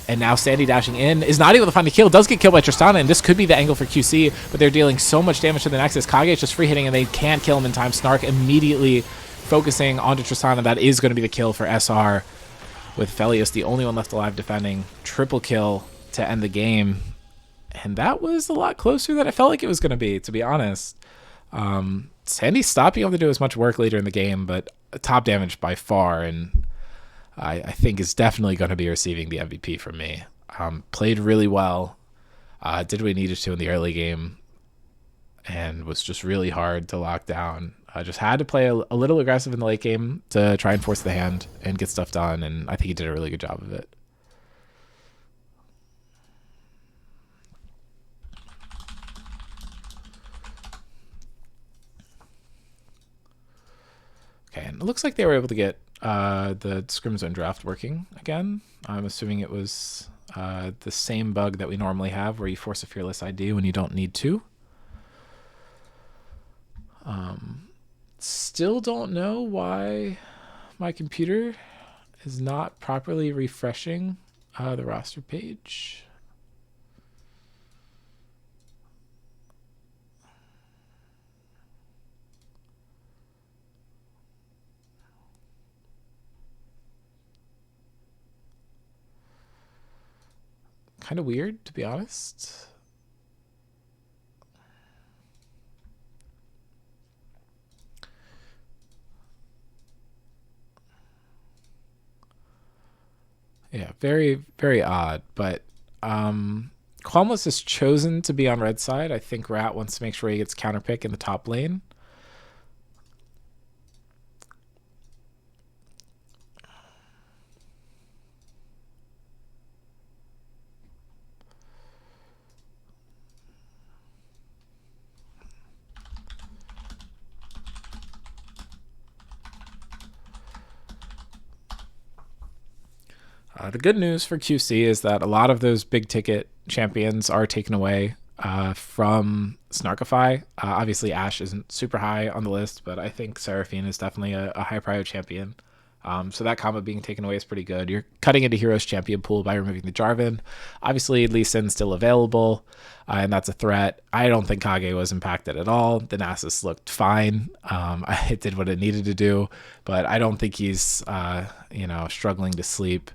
And now Sandy dashing in is not able to find a kill, does get killed by Tristana, and this could be the angle for QC, but they're dealing so much damage to the Nexus. Kage is just free hitting, and they can't kill him in time. Snark immediately focusing onto Tristana. That is going to be the kill for SR, with Felios the only one left alive defending. Triple kill to end the game. And that was a lot closer than I felt like it was going to be honest. Sandy stopped being able to do as much work later in the game, but top damage by far, and I think is definitely going to be receiving the MVP from me. Played really well. Did what he needed to in the early game, and was just really hard to lock down. I just had to play a little aggressive in the late game to try and force the hand and get stuff done, and I think he did a really good job of it. Okay, and it looks like they were able to get the Scrim Zone draft working again. I'm assuming it was the same bug that we normally have where you force a Fearless ID when you don't need to. Still don't know why my computer is not properly refreshing the roster page. kind of weird, to be honest. Yeah, very, very odd. But Qualmless has chosen to be on red side. I think Rat wants to make sure he gets counterpick in the top lane. The good news for QC is that a lot of those big ticket champions are taken away from Snarkify. Obviously, Ashe isn't super high on the list, but I think Seraphine is definitely a high prior champion. So that combo being taken away is pretty good. You're cutting into Heroes champion pool by removing the Jarvan. Obviously, Lee Sin's still available, and that's a threat. I don't think Kage was impacted at all. The Nasus looked fine. It did what it needed to do, but I don't think he's struggling to sleep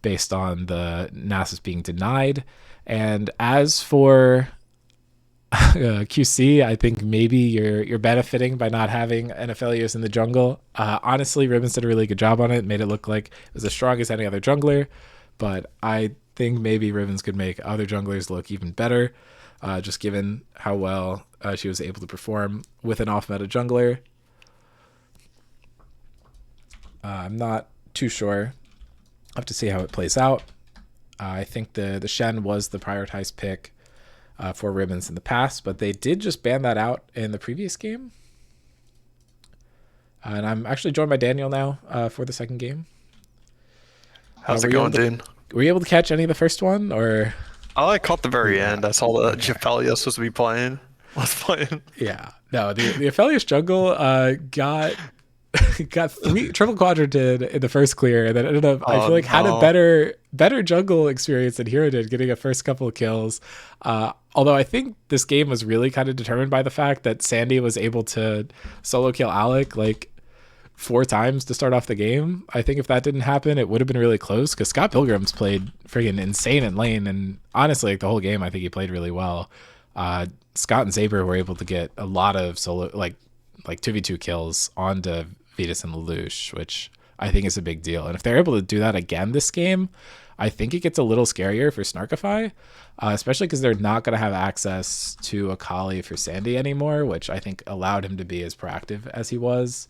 based on the Nasus being denied. And as for QC, I think maybe you're benefiting by not having an Aphelios in the jungle. Honestly, Ribbons did a really good job on it. Made it look like it was as strong as any other jungler. But I think maybe Ribbons could make other junglers look even better, just given how well she was able to perform with an off-meta jungler. I'm not too sure. I'll have to see how it plays out. I think the Shen was the prioritized pick for Ribbons in the past, but they did just ban that out in the previous game. And I'm actually joined by Daniel now for the second game. How's it going, Dean? Were you able to catch any of the first one, or? I caught the very end. I saw that Aphelios was playing. Yeah, no, the Aphelios jungle got triple quadranted in the first clear, and then ended up I feel like had a better jungle experience than Hero did, getting a first couple of kills. Although I think this game was really kind of determined by the fact that Sandy was able to solo kill Alec like 4 times to start off the game. I think if that didn't happen, it would have been really close, because Scott Pilgrim's played friggin' insane in lane, and honestly, like, the whole game I think he played really well. Scott and Saber were able to get a lot of solo like 2v2 kills onto Vetus and Lelouch, which I think is a big deal. And if they're able to do that again this game, I think it gets a little scarier for Snarkify, especially because they're not going to have access to Akali for Sandy anymore, which I think allowed him to be as proactive as he was.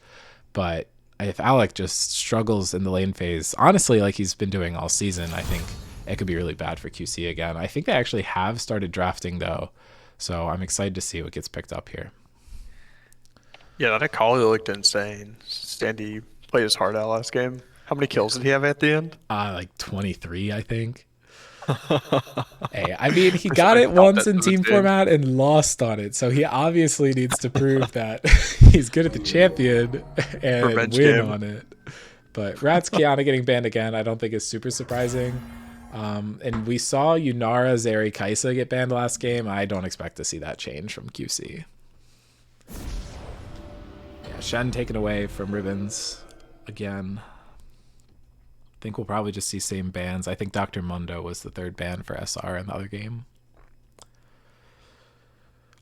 But if Alec just struggles in the lane phase, honestly, like he's been doing all season, I think it could be really bad for QC again. I think they actually have started drafting, though, so I'm excited to see what gets picked up here. Yeah, that Akali looked insane. Sandy played his heart out last game. How many kills did he have at the end? Like 23, I think. Hey, I mean, he got it once in team format and lost on it, so he obviously needs to prove that he's good at the champion and Revenge win game on it. But Rat's Kiana getting banned again, I don't think is super surprising. And we saw Yunara, Zeri, Kaisa get banned last game. I don't expect to see that change from QC. Yeah, Shen taken away from Ribbons again. I think we'll probably just see same bans. I think Dr. Mundo was the 3rd ban for SR in the other game.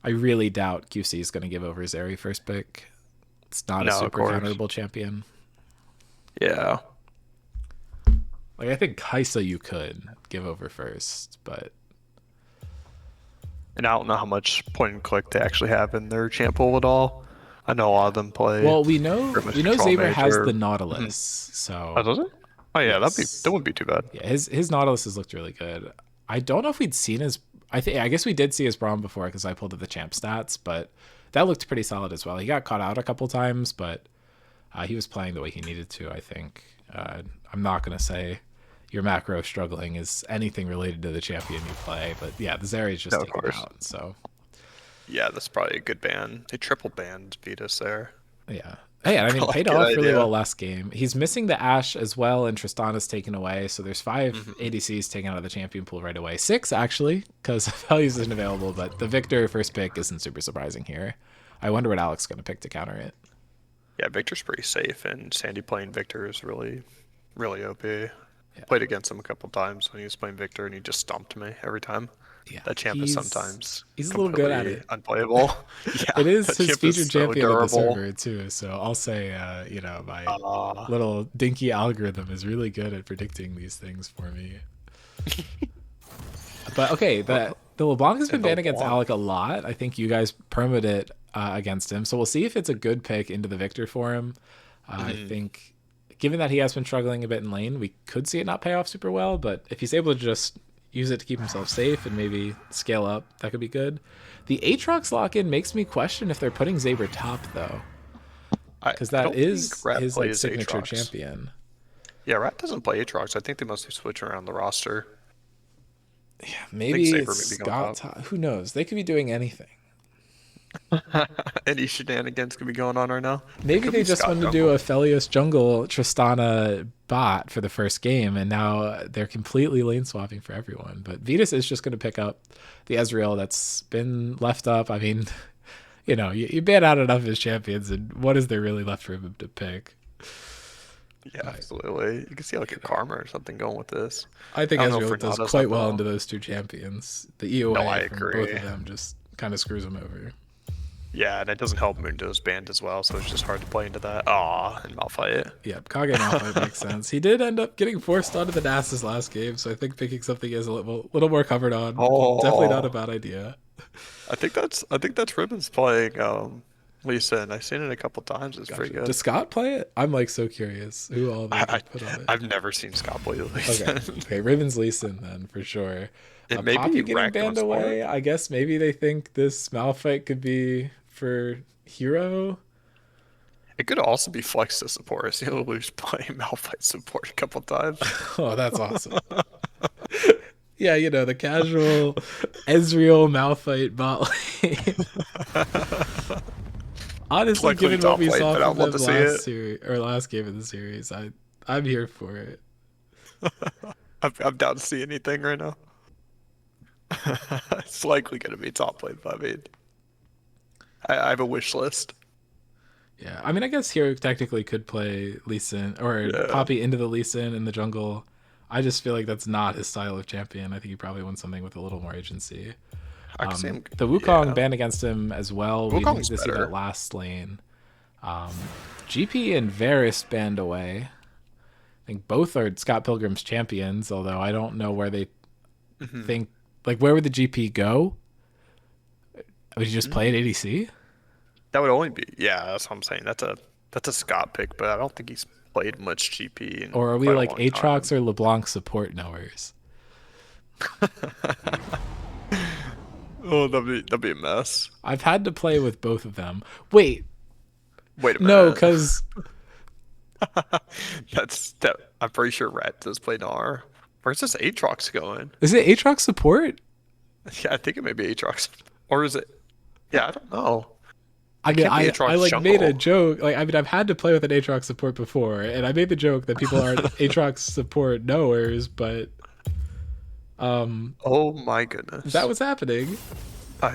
I really doubt QC is going to give over Zeri first pick. It's not a super counterable champion. Yeah. Like, I think Kaisa you could give over first, but... And I don't know how much point and click they actually have in their champ pool at all. I know a lot of them play. Well, we know Saber has the Nautilus, so... Oh, does it? Oh yeah, yes. That wouldn't be too bad. Yeah, his Nautilus has looked really good. I don't know if we'd seen his... I guess we did see his Braum before, because I pulled up the champ stats, but that looked pretty solid as well. He got caught out a couple times, but he was playing the way he needed to, I think. I'm not going to say your macro struggling is anything related to the champion you play, but yeah, the Zeri's just taken out, so... Yeah, that's probably a good ban. They triple banned Vetus there. Yeah. Hey, I mean, it paid off really well last game. He's missing the Ashe as well, and Tristana's taken away, so there's 5 ADCs taken out of the champion pool right away. 6, actually, because Aphelios isn't available, but the Victor first pick isn't super surprising here. I wonder what Alec's going to pick to counter it. Yeah, Victor's pretty safe, and Sandy playing Victor is really, really OP. Played against him a couple times when he was playing Victor, and he just stomped me every time. Yeah, That champ is sometimes he's a little good at completely it. unplayable. It Yeah, is that his champ is featured so champion of the durable. server too. So I'll say, my Uh, little dinky algorithm is really good at predicting these things for me. But okay, the LeBlanc has been And the banned against LeBlanc. Alec a lot. I think you guys promoted it against him, so we'll see if it's a good pick into the Victor for him. I think, given that he has been struggling a bit in lane, we could see it not pay off super well. But if he's able to just use it to keep himself safe and maybe scale up, that could be good. The Aatrox lock-in makes me question if they're putting Saber top though, because I that don't is think Rat his like plays signature Aatrox. champion. Yeah, Rat doesn't play Aatrox. I think they must be switching around the roster. Maybe Saber it's may be going Scott. top. Who knows? They could be doing anything. Any shenanigans could be going on right now. It Maybe could they be just Scott wanted to Jungle. do a Felios jungle Tristana bot for the first game, and now they're completely lane swapping for everyone. But Vetus is just going to pick up the Ezreal that's been left up. I mean, you ban out enough of his champions, and what is there really left for him to pick? Yeah, absolutely. You can see like a Karma or something going with this. I think I don't know Ezreal if does Renata's quite up at well all. into those two champions. The No, I EOA from both agree. of them just kind of screws him over. Yeah, and it doesn't help Mundo's band as well, so it's just hard to play into that. Aw, and Malphite. Yep, Kage Malphite makes sense. He did end up getting forced onto the Nasus last game, so I think picking something is a little more covered on. Definitely not a Oh, bad idea. I think that's Ribbons playing Lee Sin. I've seen it a couple times. It's pretty Gotcha. good. Does Scott play it? I'm like so curious who all they I, could put on it. I've never seen Scott play Lee Okay, Sin. okay, Ravens Leeson then for sure. It may Poppy be getting Rack going banned away. smart. I guess maybe they think this Malphite could be for Hero. It could also be Flex to support. I've seen Lelouch play Malphite support a couple times. Oh, that's awesome. Yeah, the casual Ezreal Malphite bot lane. Honestly, Likely given what top we lane, saw but I'd from love them to see last it. series or last game of the series, I'm here for it. I'm down to see anything right now. It's likely going to be top lane, but I mean, I have a wish list. Yeah, I mean, I guess Hero technically could play Lee Sin or Yeah. Poppy into the Lee Sin in the jungle. I just feel like that's not his style of champion. I think he probably wants something with a little more agency. I can see him. The Wukong Yeah. banned against him as well. We Wukong's need to see better. that last lane. GP and Varus banned away. I think both are Scott Pilgrim's champions, although I don't know where they think. Like, where would the GP go? Would you just play at ADC? That would only be, yeah, that's what I'm saying. That's a Scott pick, but I don't think he's played much GP in Or are we quite a like long Aatrox time. or LeBlanc support knowers? Oh, that'd be a mess. I've had to play with both of them. Wait, Wait a no, minute. because That. I'm pretty sure Rat does play Gnar. Where's this Aatrox going? is it Aatrox support? Yeah, I think it may be Aatrox, or is it? Yeah, I don't know. I mean, can't be I Aatrox like made a jungle. joke. Like, I mean, I've had to play with an Aatrox support before, and I made the joke that people aren't Aatrox support knowers, but Oh my goodness. that was happening.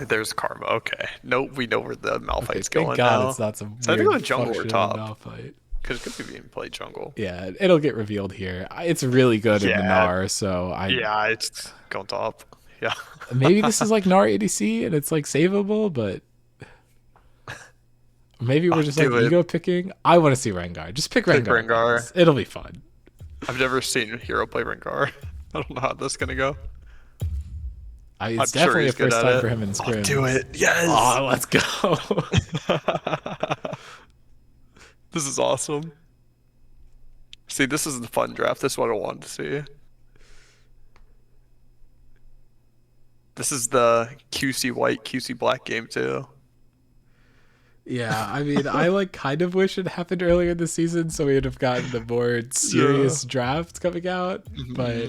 There's Karma. Okay. Nope, we know where the Okay, Malphite's thank going God now. it's not some So I think weird go jungle or functional top. Malphite. Because it could be being played jungle. Yeah, it'll get revealed here. It's really good in the Yeah. Gnar, so Yeah, it's going top. Yeah. maybe this is like Gnar ADC and it's like savable, but maybe we're just like do it. ego picking. I want to see Rengar. Just pick Rengar. Rengar. guys. It'll be fun. I've never seen a hero play Rengar. I don't know how this is going to go. It's I'm sure definitely a he's good first at time it. for him in Oh, Scrims. do it. Yes. Oh, let's go. This is awesome. See, this is the fun draft. This is what I wanted to see. This is the QC white, QC black game too. Yeah, I mean, I like kind of wish it happened earlier in the season so we would have gotten the more serious draft coming out. But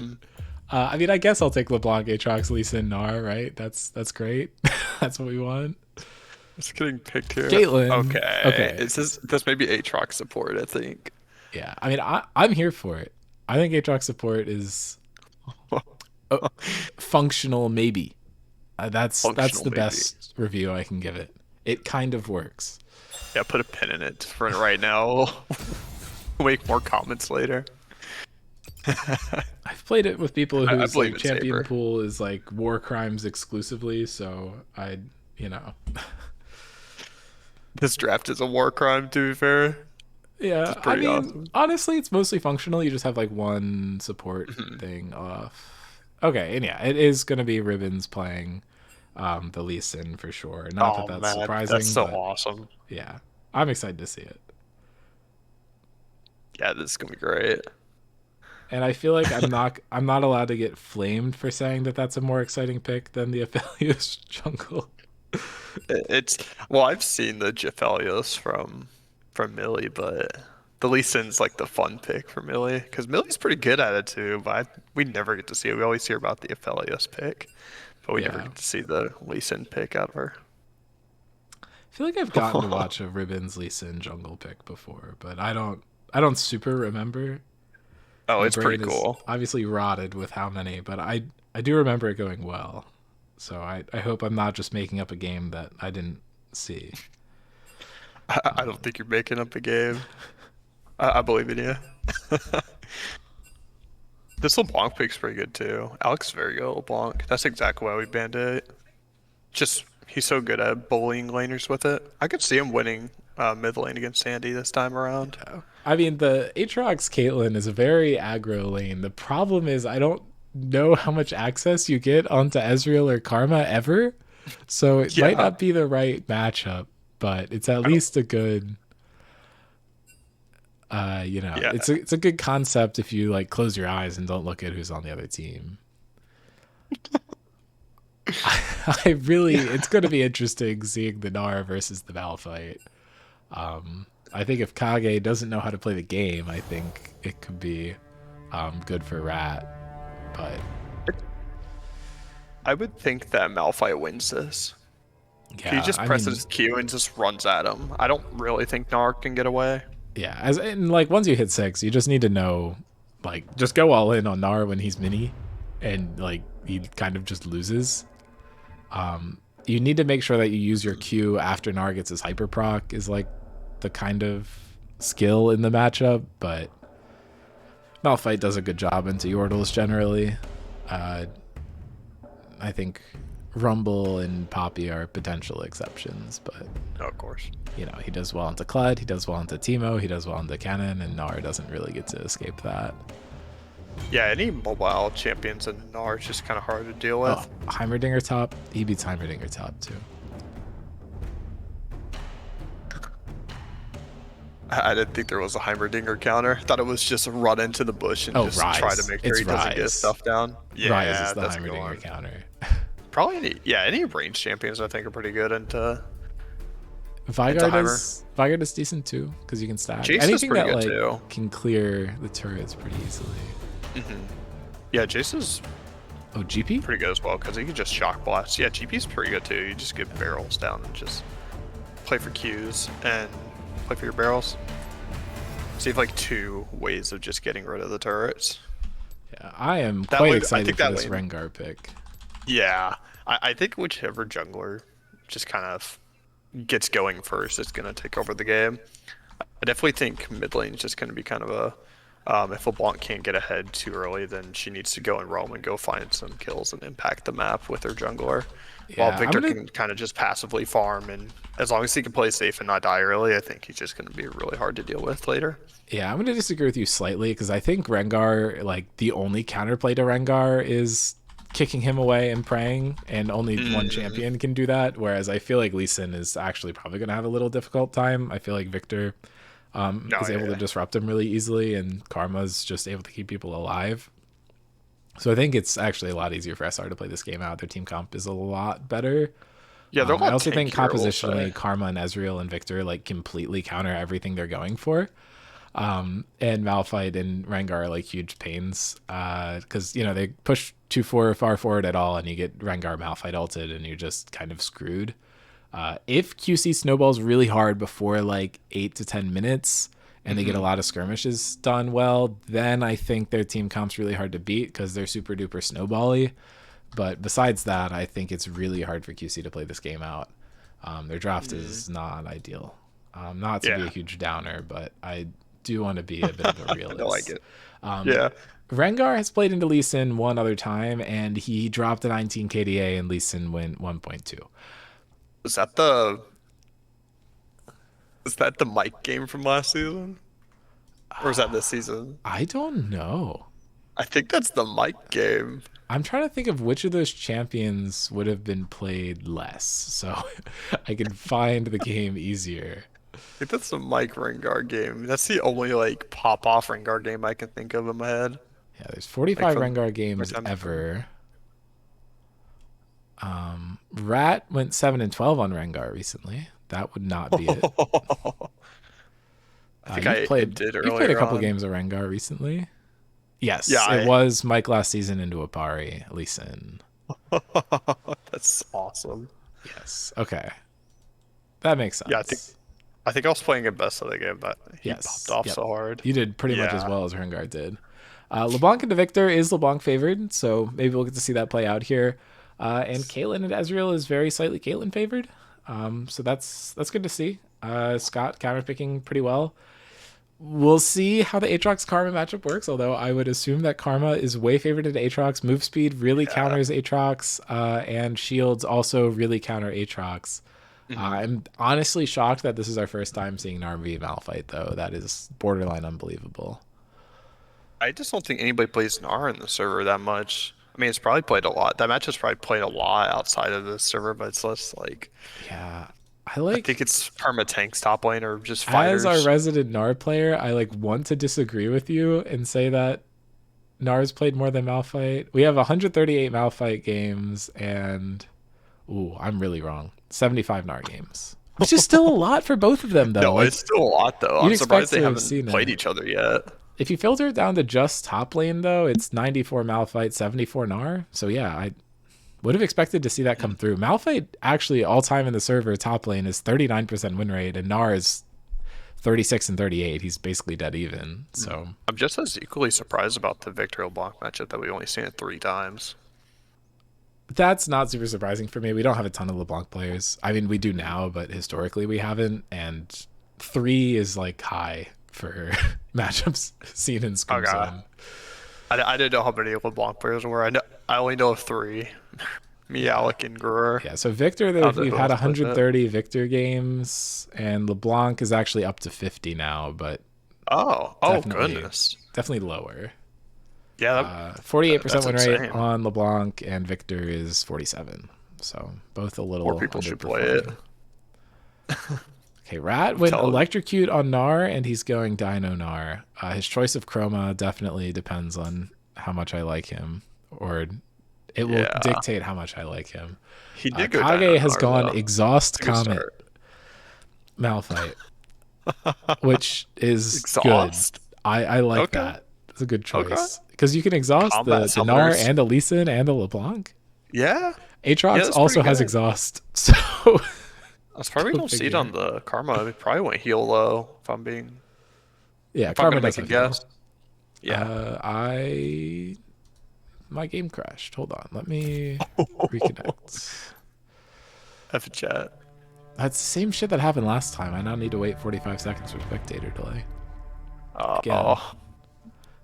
I mean, I guess I'll take LeBlanc, Aatrox, Lee Sin, Gnar, right? That's great. That's what we want. It's getting picked here. Caitlyn. Okay. This may be Aatrox support, I think. Yeah, I mean, I'm here for it. I think Aatrox support is functional, maybe. That's Functional, the maybe. best review I can give it. It kind of works. Yeah, put a pin in it for right now. We'll make more comments later. I've played it with people I whose believe like in champion Saber. pool is like war crimes exclusively, so I, you know, This draft is a war crime, to be fair, which yeah. is I pretty mean, awesome. honestly, it's mostly functional. You just have like one support Mhm. thing off. Okay, and yeah, it is gonna be Ribbons playing the Lee Sin for sure. Not that Oh that's man, that's surprising, so but awesome. yeah, I'm excited to see it. Yeah, this is gonna be great. And I feel like I'm not allowed to get flamed for saying that that's a more exciting pick than the Aphelios jungle. It's well, I've seen the Japhelios from Millie, but the Lee Sin's like the fun pick for Millie because Millie's pretty good at it too. But we never get to see it. We always hear about the Aphelios pick, but we never Yeah. get to see the Lee Sin pick out of her. I feel like I've gotten to watch a Ribbons Lee Sin jungle pick before, but I don't super remember. Oh, My it's pretty brain is cool. obviously rotted with how many, but I do remember it going well. So I hope I'm not just making up a game that I didn't see. I don't think you're making up a game. I believe in you. This LeBlanc pick's pretty good too. Alex is very good at LeBlanc. That's exactly why we banned it. Just he's so good at bullying laners with it. I could see him winning mid lane against Sandy this time around. I mean, the Aatrox Caitlyn is a very aggro lane. The problem is I don't know how much access you get onto Ezreal or Karma ever, so it might Yeah, not be the right matchup, but it's at I don't. least a good. Yeah, It's a good concept if you like close your eyes and don't look at who's on the other team. It's going to be interesting seeing the Nara versus the Malphite. I think if Kage doesn't know how to play the game, I think it could be good for Rat. But I would think that Malphite wins this. He yeah, just I mean, presses Q and just runs at him. I don't really think Narc can get away. yeah, as and like once you hit 6, you just need to know, like, just go all in on Nar when he's mini, and like he kind of just loses. You need to make sure that you use your Q after Nar gets his hyper proc is like the kind of skill in the matchup, but Malphite does a good job into Yordles generally. Uh, I think Rumble and Poppy are potential exceptions, but No, of course. he does well into Kled, he does well into Teemo, he does well into Cannon, and Nar doesn't really get to escape that. Yeah, any mobile champions in Nar is just kind of hard to deal Oh, with. Heimerdinger top, he beats Heimerdinger top too. I didn't think there was a Heimerdinger counter. Thought it was just run into the bush and Oh, just try to Rise. make sure It's he doesn't get his Rise. stuff down. Rise is Yeah, the that's a good Heimerdinger one. counter. Probably any range champions I think are pretty good into Heimer. Vigard is decent too because you can stack Jace is anything pretty that good like too. can clear the turrets pretty easily. Yeah, Jace is Oh, GP? pretty good as well because he can just shock blast. Yeah, GP's pretty good too. You just get barrels down and just play for Qs and play for your barrels. So you have like two ways of just getting rid of the turrets. Yeah, I am That quite lane- I excited think for that this lane- Rengar pick. Yeah, I think whichever jungler just kind of gets going first is going to take over the game. I definitely think mid lane is just going to be kind of a if LeBlanc can't get ahead too early, then she needs to go and roam and go find some kills and impact the map with her jungler. While Yeah, Victor can kind of just passively farm, and as long as he can play safe and not die early, I think he's just going to be really hard to deal with later. Yeah, I'm gonna disagree with you slightly because I think Rengar, like the only counterplay to Rengar is kicking him away and praying, and only one champion can do that. Whereas I feel like Lee Sin is actually probably gonna have a little difficult time. I feel like Victor is able to disrupt him really easily, and Karma's just able to keep people alive. So I think it's actually a lot easier for SR to play this game out. Their team comp is a lot better. Yeah, they're a I lot also think tankier, I will compositionally, say. Karma and Ezreal and Victor like completely counter everything they're going for. And Malphite and Rengar are like huge pains because they push too far forward at all, and you get Rengar Malphite ulted, and you're just kind of screwed. If QC snowballs really hard before like 8 to 10 minutes, and they get a lot of skirmishes done well, then I think their team comp's really hard to beat because they're super duper snowbally. But besides that, I think it's really hard for QC to play this game out. Their draft is not ideal. Not to be a Yeah. huge downer, but I do want to be a bit of a realist. I like it. Um, Yeah. Rengar has played into Lee Sin one other time, and he dropped a 19 KDA, and Lee Sin went 1.2. Is that the Mike game from last season? Or is that this season? I don't know. I think that's the Mike game. I'm trying to think of which of those champions would have been played less, so I can find the game easier. I think that's the Mike Rengar game. That's the only like pop off Rengar game I can think of in my head. Yeah, there's 45 from Rengar games time to ever. Rat went 7 and 12 on Rengar recently. That would not be it. I think You've played did you've played a earlier couple on. games of Rengar recently. Yes, Yeah, it was Mike last season into Apari, Lee Sin. That's awesome. Yes. Okay. That makes sense. Yeah, I think I was playing it best of the game, but he Yes. popped off Yep. so hard. You did pretty much as Yeah. well as Rengar did. LeBlanc into Victor is LeBlanc favored, so maybe we'll get to see that play out here. And Caitlyn and Ezreal is very slightly Caitlyn favored. So that's good to see. Scott counterpicking pretty well. We'll see how the Aatrox Karma matchup works, although I would assume that Karma is way favored at Aatrox. Move speed really counters Aatrox, and shields also really counter Aatrox. I'm honestly shocked that this is our first time seeing Narm v Malphite, though. That is borderline unbelievable. I just don't think anybody plays Gnar in the server that much. I mean, it's probably played a lot. That match has probably played a lot outside of the server, but it's less like. Yeah. I think it's perma tanks top lane or just fighters. As our resident Nar player, I want to disagree with you and say that Nar's played more than Malphite. We have 138 Malphite games and I'm really wrong. 75 Nar games. Which is still a lot for both of them though. No, it's still a lot though. I'm surprised they haven't played each other yet. If you filter it down to just top lane though, it's 94 Malphite, 74 Nar. So yeah, I would have expected to see that come through. Malphite actually all time in the server top lane is 39% win rate, and Gnar is 36 and 38. He's basically dead even. So I'm just as equally surprised about the Victor LeBlanc matchup that we've only seen it 3 times. That's not super surprising for me. We don't have a ton of LeBlanc players. I mean, we do now, but historically we haven't. And 3 is high for matchups seen in Scrims. Okay. I didn't know how many LeBlanc players there were. I only know of 3. Me, Alec, and Gruer. Yeah, so Victor, we've had 130 Victor games, and LeBlanc is actually up to 50 now, but goodness, definitely lower. Yeah, 48% win rate on LeBlanc, and Victor is 47. So both a little. More people should play it. Okay, Rat went Electrocute on Gnar, and he's going Dino Gnar. His choice of Chroma definitely depends on how much I like him, or it will dictate how much I like him. He did go Kage has Gnar, gone though. Exhaust Comet Malphite, which is Exhaust. good. I like that. It's a good choice. Because you can exhaust the Gnar and the Lee Sin and the LeBlanc. Yeah. Aatrox also has exhaust, so... That's probably don't see it on the Karma. It probably won't heal low, if I'm being... Yeah, if Karma doesn't guess. Yeah. My game crashed. Hold on. Let me reconnect. F chat. That's the same shit that happened last time. I now need to wait 45 seconds for spectator delay. Again.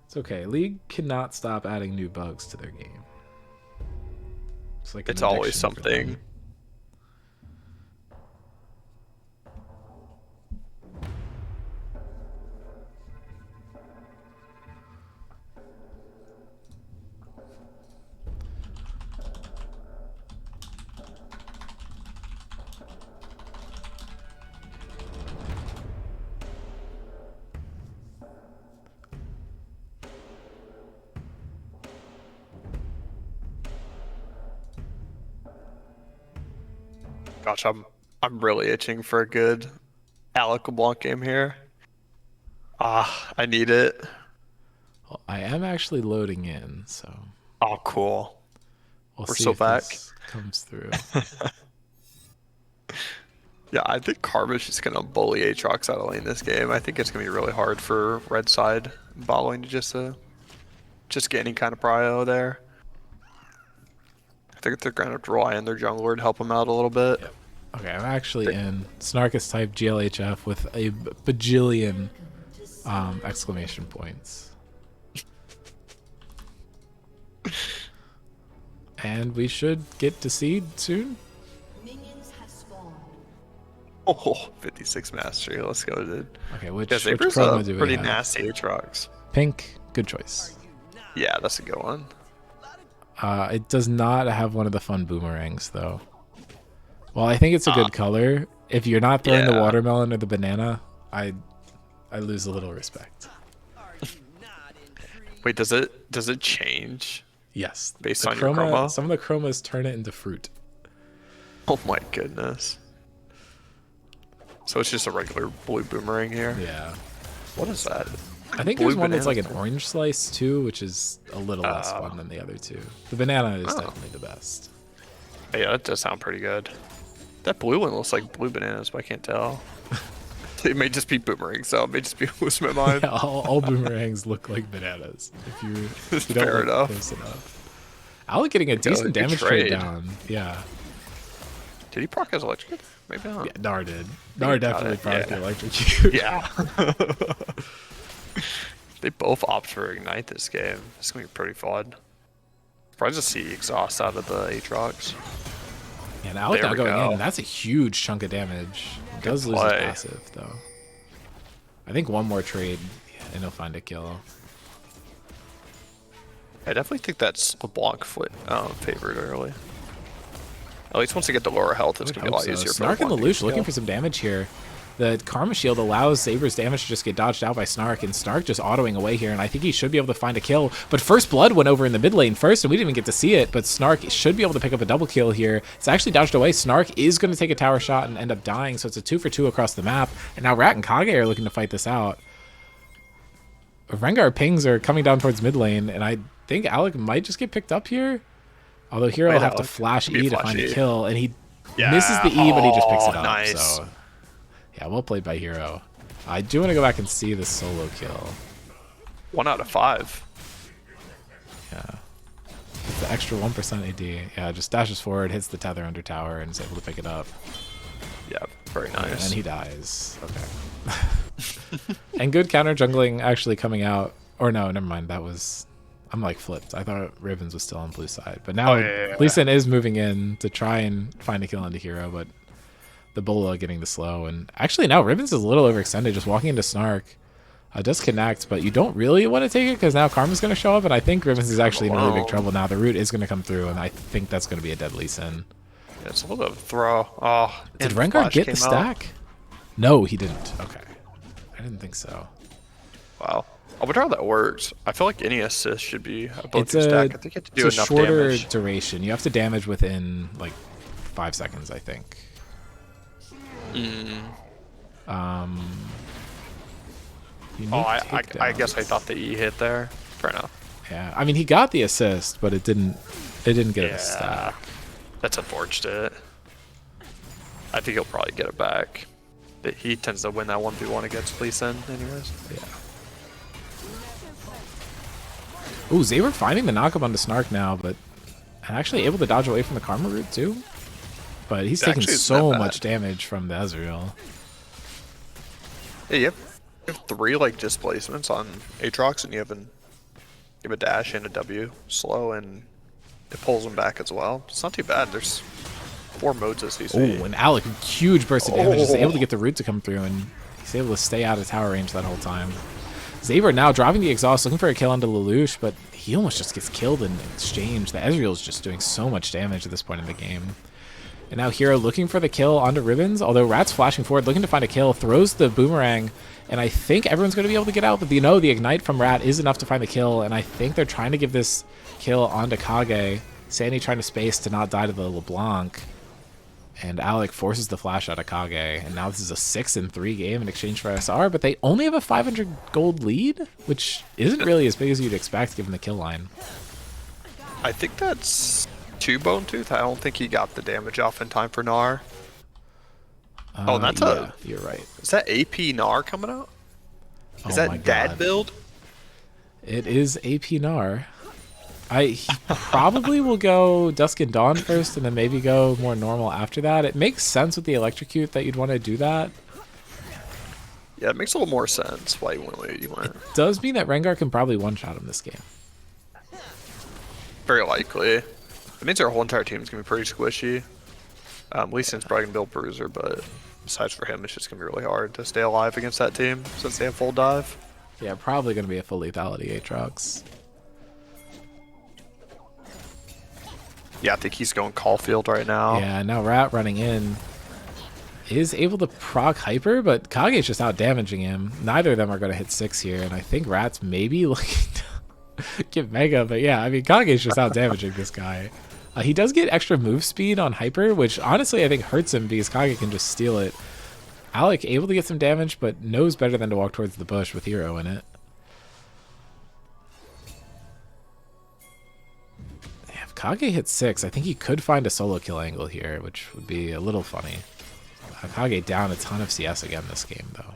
It's okay. League cannot stop adding new bugs to their game. It's always something. Gosh, I'm really itching for a good Alec LeBlanc game here. I need it. Well, I am actually loading in, so. Oh, cool. We're see so if back. This comes through. Yeah, I think Karma's just gonna bully Aatrox out of lane this game. I think it's gonna be really hard for red side bot lane to just get any kind of prio there. I think they're gonna rely on their jungler to help them out a little bit. Yep. Okay, I'm actually in Snarkis type GLHF with a bajillion exclamation points. And we should get to seed soon. Minions have spawned. Oh, 56 mastery. Let's go, dude. Okay, which Yeah, Saber's chroma do we pretty have? nasty Aatrox. Pink, good choice. Yeah, that's a good one. It does not have one of the fun boomerangs, though. Well, I think it's a good color. If you're not throwing the Yeah. watermelon or the banana, I lose a little respect. Wait, does it change? Yes. Based the on your chroma? Some of the chromas turn it into fruit. Oh my goodness. So it's just a regular blue boomerang here? Yeah. What is that? I think Blue there's one that's like an banana. orange slice too, which is a little less fun than the other two. The banana is definitely the best. Yeah, that does sound pretty good. That blue one looks like blue bananas, but I can't tell. It may just be boomerang, so it may just be losing my mind. Yeah, all boomerangs look like bananas if you don't Fair look enough. close enough. Alec getting a decent good damage trade trade. down. Yeah. Did he proc his electric? Maybe not. Yeah, Nar did. Nar got definitely it, probably yeah. the electrocute. Yeah. They both opt for Ignite this game. It's going to be pretty fun. Surprised to see exhaust out of the Aatrox. And Alec There now we going go. in. That's a huge chunk of damage. Does lose his play. passive, though. I think one more trade and he'll find a kill. I definitely think that's LeBlanc favored early. At least once they get the lower health, it's I going to would be a lot hope so. easier for Snark and LeBlanc to Lelouch get looking kill. for some damage here. The Karma Shield allows Saber's damage to just get dodged out by Snark, and Snark just autoing away here, and I think he should be able to find a kill. But First Blood went over in the mid lane first, and we didn't even get to see it, but Snark should be able to pick up a double kill here. It's actually dodged away. Snark is going to take a tower shot and end up dying, so it's a 2-for-2 across the map, and now Rat and Kage are looking to fight this out. Rengar pings are coming down towards mid lane, and I think Alec might just get picked up here. Although Hero will Might have to Alec. flash Be E to find a flashy. kill, and he Yeah. misses the E, but he just picks it up. Nice. So, yeah, well played by Hero. I do want to go back and see the solo kill. 1 out of 5. Yeah. It's the extra 1% AD. Yeah, just dashes forward, hits the tether under tower, and is able to pick it up. Yeah, very nice. And then he dies. Okay. And good counter jungling actually coming out. Or no, never mind. That was... I'm like flipped. I thought Ravens was still on blue side. But now Lee Sin is moving in to try and find a kill into Hero, but the Bola getting the slow. And actually now Ravens is a little overextended, just walking into Snark. Does connect, but you don't really want to take it because now Karma's going to show up, and I think Ravens is actually in really big trouble now. The root is going to come through, and I think that's going to be a dead Lee Sin. Yeah, it's a little bit of a throw. Oh, Did and Rengar Flash get the came out. stack? No, he didn't. Okay. I didn't think so. Wow. I wonder how that works. I feel like any assist should be above It's your a, stack. I think you have to do it's a enough shorter damage. duration. You have to damage within like 5 seconds, I think. Oh, I Unique guess I takedowns. thought the E hit there. Fair enough. Yeah, I mean he got the assist, but it didn't get Yeah. a stack. That's unfortunate. I think he'll probably get it back. He tends to win that 1v1 against Lee Sin anyways. Yeah. Ooh, Zaber finding the knockup onto Snark now, but actually able to dodge away from the Karma root too. But he's taking Actually, it's so not bad. much damage from the Ezreal. Yeah, you have 3 like displacements on Aatrox, and you have a dash and a W slow, and it pulls him back as well. It's not too bad. There's 4 modes as CC. Oh, and Alec, huge burst of damage, is Oh. able to get the root to come through, and he's able to stay out of tower range that whole time. Zaber now dropping the exhaust, looking for a kill onto Lelouch, but he almost just gets killed in exchange. The Ezreal's just doing so much damage at this point in the game. And now Hero looking for the kill onto Ribbons, although Rat's flashing forward, looking to find a kill, throws the boomerang, and I think everyone's going to be able to get out, but the Ignite from Rat is enough to find the kill, and I think they're trying to give this kill onto Kage. Sandy trying to space to not die to the LeBlanc. And Alec forces the flash out of Kage, and now this is a 6-3 game in exchange for SR, but they only have a 500 gold lead, which isn't really as big as you'd expect given the kill line. I think that's 2 Bone Tooth. I don't think he got the damage off in time for Gnar. Oh, that's yeah, you're right. Is that AP Gnar coming out? Is Oh my that dad God. build? It is AP Nar. He probably will go Dusk and Dawn first, and then maybe go more normal after that. It makes sense with the Electrocute that you'd want to do that. Yeah, it makes a little more sense why you want to wait. Does mean that Rengar can probably one-shot him this game. very likely. It means our whole entire team is going to be pretty squishy. Lee Sin's probably going to build Bruiser, but besides for him, it's just going to be really hard to stay alive against that team since they have full dive. Yeah, probably going to be a full lethality Aatrox. Yeah, I think he's going Caulfield right now. Yeah, now Rat running in is able to proc Hyper, but Kage's just out damaging him. Neither of them are going to hit 6 here, and I think Rat's maybe looking to get Mega, but yeah, I mean, Kage's just out damaging this guy. He does get extra move speed on Hyper, which honestly I think hurts him because Kage can just steal it. Alec able to get some damage, but knows better than to walk towards the bush with Hero in it. If Kage hits 6, I think he could find a solo kill angle here, which would be a little funny. Kage down a ton of CS again this game, though.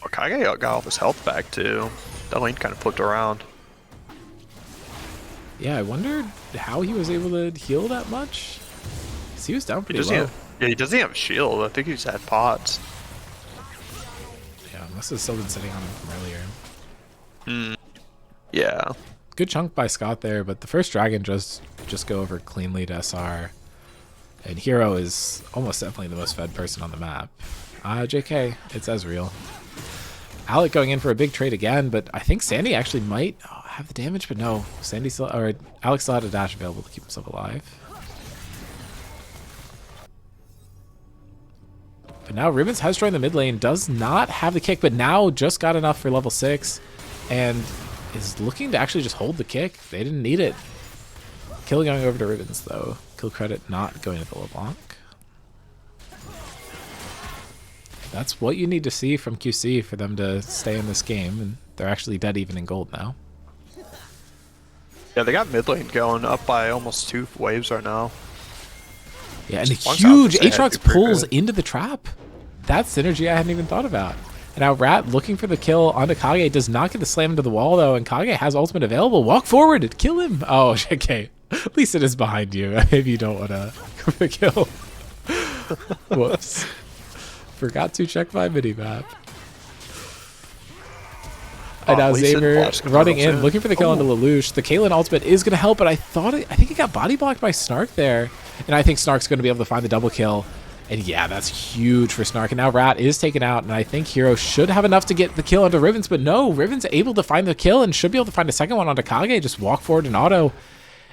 Well, Kage got all his health back, too. That lane kind of flipped around. Yeah, I wondered how he was able to heal that much. 'Cause he was down pretty low. Yeah, he doesn't have a shield. I think he just had pots. Yeah, must have still been sitting on him from earlier. Yeah. Good chunk by Scott there, but the first dragon just go over cleanly to SR. And Hero is almost definitely the most fed person on the map. JK, it's Ezreal. Alec going in for a big trade again, but I think Sandy actually might have the damage, but no. Sandy still, or Alex still had a dash available to keep himself alive. But now Ribbons has joined the mid lane, does not have the kick, but now just got enough for level 6, and is looking to actually just hold the kick. They didn't need it. Kill going over to Ribbons, though. Kill credit not going to the LeBlanc. That's what you need to see from QC for them to stay in this game, and they're actually dead even in gold now. Yeah, they got mid lane going up by almost 2 waves right now. Yeah, and a huge Aatrox pulls into the trap. That's synergy I hadn't even thought about. And now Rat looking for the kill onto Kage, does not get the slam into the wall though, and Kage has ultimate available. Walk forward and kill him. Oh, okay. At least it is behind you. Maybe you don't want to go for the kill. Whoops. Forgot to check my minimap. And now Xavier running in, looking for the kill onto Lelouch. The Kaylin ultimate is going to help, but I think it got body blocked by Snark there. And I think Snark's going to be able to find the double kill. And yeah, that's huge for Snark. And now Rat is taken out, and I think Hero should have enough to get the kill onto Ribbons, but no, Ribbons able to find the kill and should be able to find a second one onto Kage. Just walk forward and auto.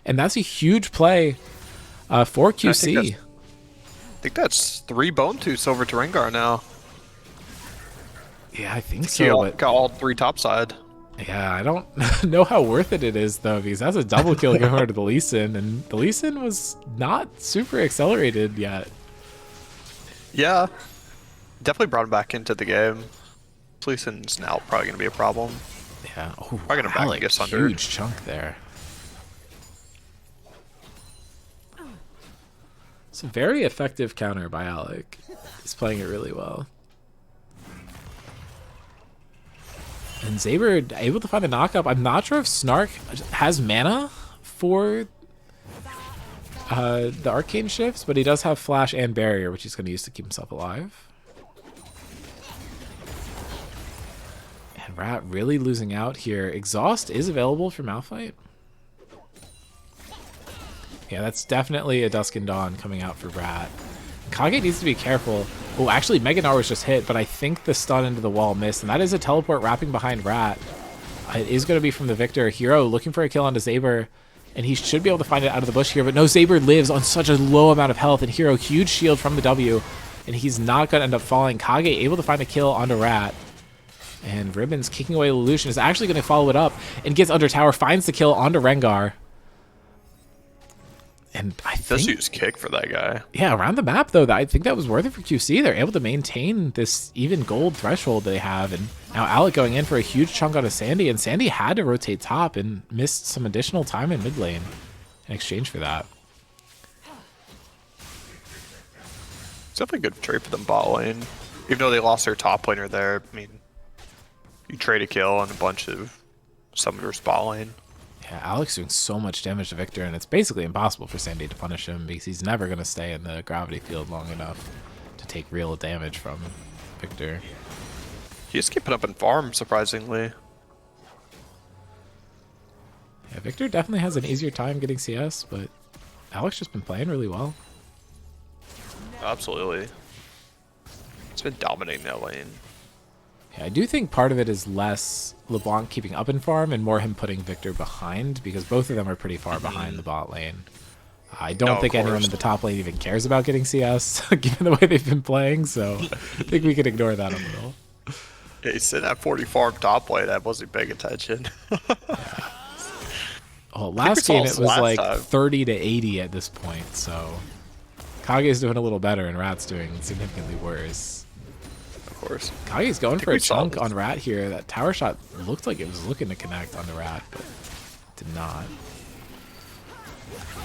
And that's a huge play for QC. I think that's 3 Bone Tooths over to Rengar now. Yeah, I think so. But got all 3 topside. Yeah, I don't know how worth it is, though, because that's a double kill going over to the Lee Sin, and the Lee Sin was not super accelerated yet. Yeah. Definitely brought him back into the game. Lee Sin's now probably going to be a problem. Yeah. Oh, probably going to back get under. Huge chunk there. It's a very effective counter by Alec. He's playing it really well. And Zaber able to find the knockup. I'm not sure if Snark has mana for the arcane shifts, but he does have flash and barrier, which he's going to use to keep himself alive. And Rat really losing out here. Exhaust is available for Malphite. Yeah, that's definitely a Dusk and Dawn coming out for Rat. Kage needs to be careful. Oh, actually, Meganar was just hit, but I think the stun into the wall missed, and that is a teleport wrapping behind Rat. It is going to be from the Victor. Hero looking for a kill onto Zaber, and he should be able to find it out of the bush here, but no, Zaber lives on such a low amount of health, and Hero, huge shield from the W, and he's not going to end up falling. Kage able to find a kill onto Rat, and Ribbons kicking away Lelouch is actually going to follow it up, and gets under tower, finds the kill onto Rengar. And I think does use kick for that guy. Yeah, around the map though, I think that was worth it for QC. They're able to maintain this even gold threshold they have, and now Alec going in for a huge chunk on a Sandy, and Sandy had to rotate top and missed some additional time in mid lane in exchange for that. It's definitely a good trade for them bot lane, even though they lost their top laner there. I mean, you trade a kill on a bunch of summoners bot lane. Yeah, Alex doing so much damage to Victor, and it's basically impossible for Sandy to punish him because he's never going to stay in the gravity field long enough to take real damage from Victor. He just keeping up in farm, surprisingly. Yeah, Victor definitely has an easier time getting CS, but Alex just been playing really well. Absolutely. He's been dominating that lane. Yeah, I do think part of it is less LeBlanc keeping up in farm and more him putting Victor behind, because both of them are pretty far behind the bot lane. I don't think anyone in the top lane even cares about getting CS, given the way they've been playing, so I think we can ignore that a little. Yeah, he's sitting at 40 farm top lane. I wasn't paying attention. Yeah. Oh, last game it was like 30 to 80 at this point, so Kage's doing a little better and Rat's doing significantly worse. Of course. Kage's going for a chunk on Rat here. That tower shot looked like it was looking to connect on the Rat, but did not.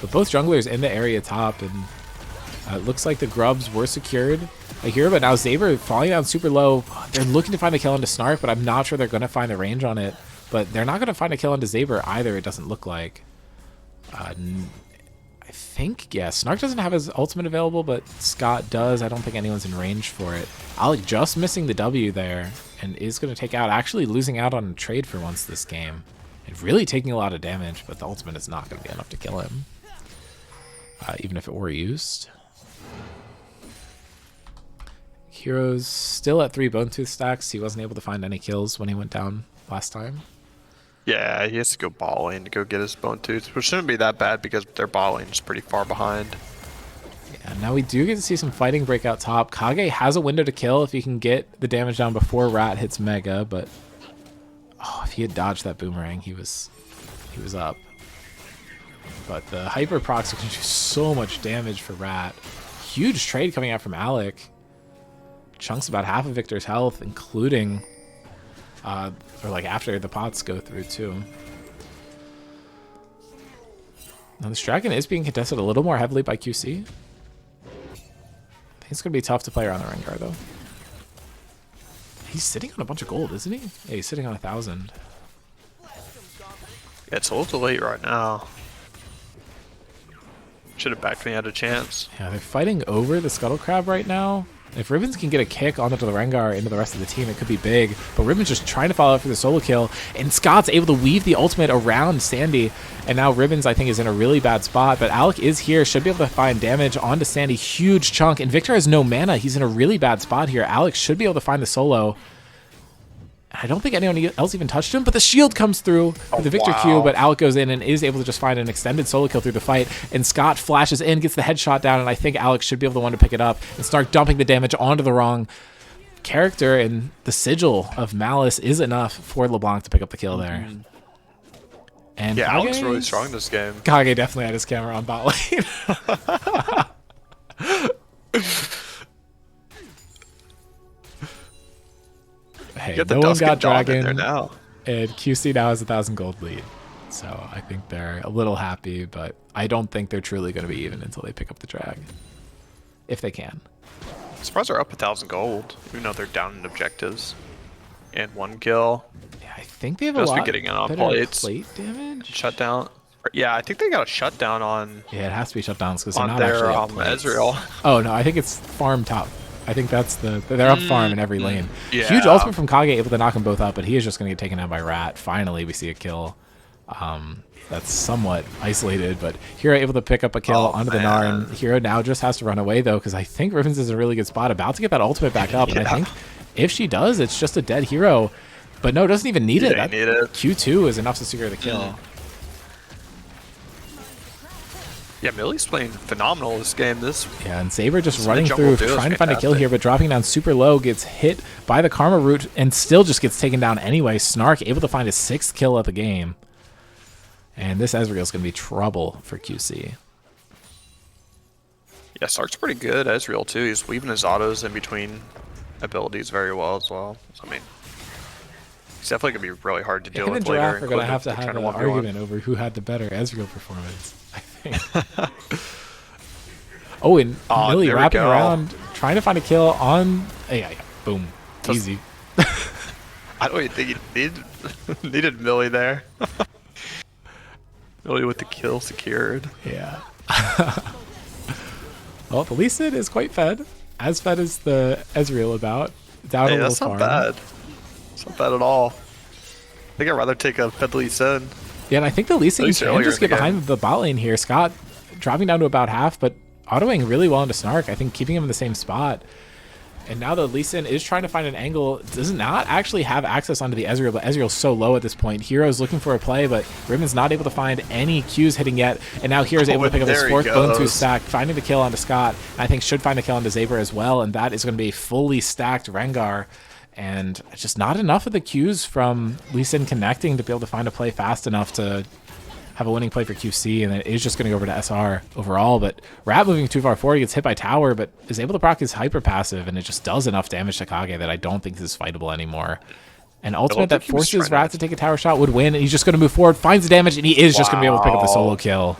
But both junglers in the area top, and it looks like the grubs were secured. I hear, but now Saber falling down super low. They're looking to find a kill into Snark, but I'm not sure they're going to find the range on it. But they're not going to find a kill into Saber either, it doesn't look like. I think, yeah, Snark doesn't have his ultimate available, but Scott does. I don't think anyone's in range for it. Alec just missing the W there and is going to take out, actually losing out on a trade for once this game. And really taking a lot of damage, but the ultimate is not going to be enough to kill him. Even if it were used. Hero's still at 3 Bone Tooth stacks. He wasn't able to find any kills when he went down last time. Yeah, he has to go ball lane to go get his Bone Tooth, which shouldn't be that bad because their ball lane is pretty far behind. Yeah, now we do get to see some fighting break out top. Kage has a window to kill if he can get the damage down before Rat hits Mega, but oh, if he had dodged that boomerang, he was up. But the hyper procs are going to do so much damage for Rat. Huge trade coming out from Alec. Chunks about half of Victor's health, including, or like after the pots go through too. Now this dragon is being contested a little more heavily by QC. I think it's going to be tough to play around the Rengar though. He's sitting on a bunch of gold, isn't he? Yeah, he's sitting on 1,000. Yeah, it's a little too late right now. Should have backed me had a chance. Yeah, they're fighting over the Scuttle Crab right now. If Ribbons can get a kick onto the Rengar into the rest of the team, it could be big. But Ribbons just trying to follow up for the solo kill. And Scott's able to weave the ultimate around Sandy. And now Ribbons, I think, is in a really bad spot. But Alec is here. Should be able to find damage onto Sandy. Huge chunk. And Victor has no mana. He's in a really bad spot here. Alex should be able to find the solo. I don't think anyone else even touched him, but the shield comes through with the Victor Q, but Alec goes in and is able to just find an extended solo kill through the fight, and Scott flashes in, gets the headshot down, and I think Alex should be able to one to pick it up and start dumping the damage onto the wrong character, and the sigil of Malice is enough for LeBlanc to pick up the kill there. And yeah, Alex really strong this game. Kage definitely had his camera on bot lane. Hey, no one got Dragon, now. And QC now has 1,000 gold lead. So I think they're a little happy, but I don't think they're truly going to be even until they pick up the drag. If they can. I'm surprised they're up 1,000 gold, even though they're down in objectives. And 1 kill. Yeah, I think they have a lot getting on better plate damage. Shutdown. Yeah, I think they got a shutdown on... Yeah, it has to be shutdowns because they're not actually up plates. Ezreal. Oh, no, I think it's farm top. I think that's they're up farm in every lane. Yeah. Huge ultimate from Kage, able to knock them both up, but he is just going to get taken out by Rat. Finally, we see a kill. That's somewhat isolated, but Hero able to pick up a kill onto the Gnar. Hero now just has to run away, though, because I think Ribbons is in a really good spot, about to get that ultimate back up. And I think if she does, it's just a dead Hero. But no, doesn't even need it. That Q2 is enough to secure the kill. Yeah, Millie's playing phenomenal this game. Yeah, and Saber just running through, trying to find a kill here, but dropping down super low, gets hit by the Karma Root, and still just gets taken down anyway. Snark able to find his 6th kill of the game. And this Ezreal's going to be trouble for QC. Yeah, Snark's pretty good. Ezreal, too. He's weaving his autos in between abilities very well as well. So, I mean, it's definitely going to be really hard to deal with later. We're going to have an argument over who had the better Ezreal performance. Oh, and Millie wrapping around, trying to find a kill on... Yeah, boom. Easy. I don't even think he needed Millie there. Millie with the kill secured. Yeah. Well, the Lee Sin is quite fed. as fed as the Ezreal about. Down a Hey, little that's not farm. bad. It's not bad at all. I think I'd rather take a fed Lee Sin. Yeah, and I think the Lee Sin least can earlier just in the get behind game. the bot lane here. Scott dropping down to about half, but autoing really well into Snark. I think keeping him in the same spot. And now the Lee Sin is trying to find an angle. Does not actually have access onto the Ezreal, but Ezreal's so low at this point. Hero's looking for a play, but Ribbon's not able to find any Qs hitting yet. And now Hero's able to pick up his there he 4th Bone 2 goes. stack, finding the kill onto Scott. And I think should find a kill onto Zaber as well. And that is going to be a fully stacked Rengar. And just not enough of the Qs from Lee Sin connecting to be able to find a play fast enough to have a winning play for QC, and it is just going to go over to SR overall. But Rat moving too far forward, he gets hit by tower, but is able to proc his hyper passive, and it just does enough damage to Kage that I don't think this is fightable anymore. An ultimate that think he was forces trying Rat to take a tower shot would win, and he's just going to move forward, finds the damage, and he is just going to be able to pick up the solo kill.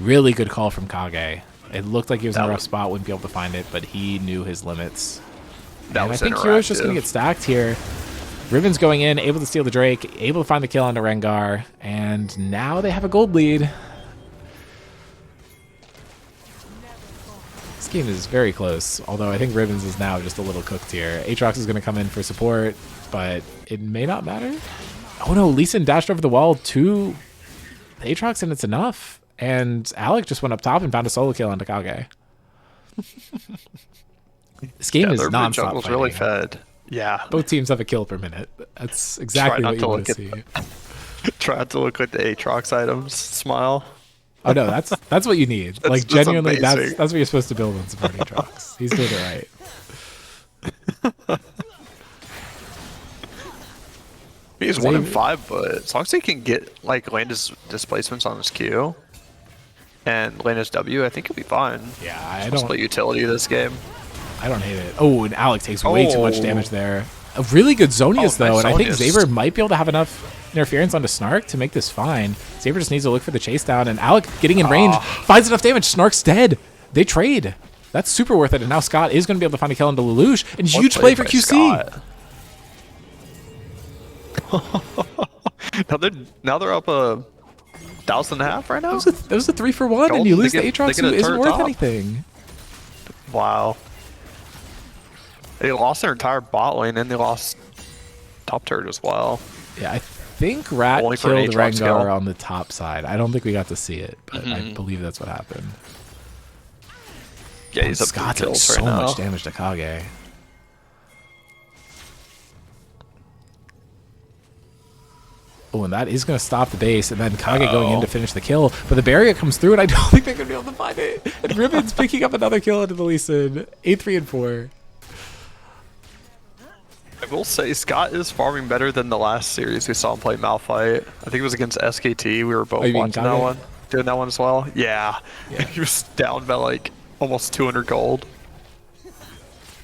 Really good call from Kage. It looked like he was in a rough spot, wouldn't be able to find it, but he knew his limits. And I think Hero's just going to get stacked here. Ribbon's going in, able to steal the Drake, able to find the kill onto Rengar, and now they have a gold lead. This game is very close, although I think Ribbons is now just a little cooked here. Aatrox is going to come in for support, but it may not matter. Oh no, Lee Sin dashed over the wall to Aatrox, and it's enough. And Alec just went up top and found a solo kill onto Kage. This game is non-stop jungle's fighting. really fed. Yeah. Both teams have a kill per minute. That's exactly what you want to see. Try not to look like the Aatrox items. Smile. Oh no, that's what you need. Like that's genuinely, amazing. that's what you're supposed to build on supporting Aatrox. He's doing it right. He's 1 in 5, but as long as he can get like land his displacements on his Q and land his W, I think he'll be fine. Yeah, I Just don't. play utility this game. I don't hate it. Oh, and Alec takes way too much Oh. damage there. A really good Zonius, though, nice and I think Zonius. Zaber might be able to have enough interference onto Snark to make this fine. Zaber just needs to look for the chase down, and Alec getting in range finds enough damage. Snark's dead. They trade. That's super worth it, and now Scott is going to be able to find a kill into Lelouch, and huge play for by QC. Scott. now they're up 1,500 right now. That was a 3-for-1, and Gold, you they lose to get- Aatrox, they get who a isn't turret worth top. anything. Wow. They lost their entire bot lane and they lost top turret as well. Yeah, I think Rat Only for an killed Aatrox Rengar kill. on the top side. I don't think we got to see it, but I believe that's what happened. Yeah, he's up to Scott's doing kills so right now. much damage to Kage. Oh, and that is going to stop the base, and then Kage going in to finish the kill. But the barrier comes through, and I don't think they're going to be able to find it. And Ribbon's picking up another kill into the Lee Sin. 8-3 and 4. I will say Scott is farming better than the last series we saw him play Malphite. I think it was against SKT. We were both you mean watching that Kage? one, doing that one as well. Yeah. Yeah. He was down by like almost 200 gold.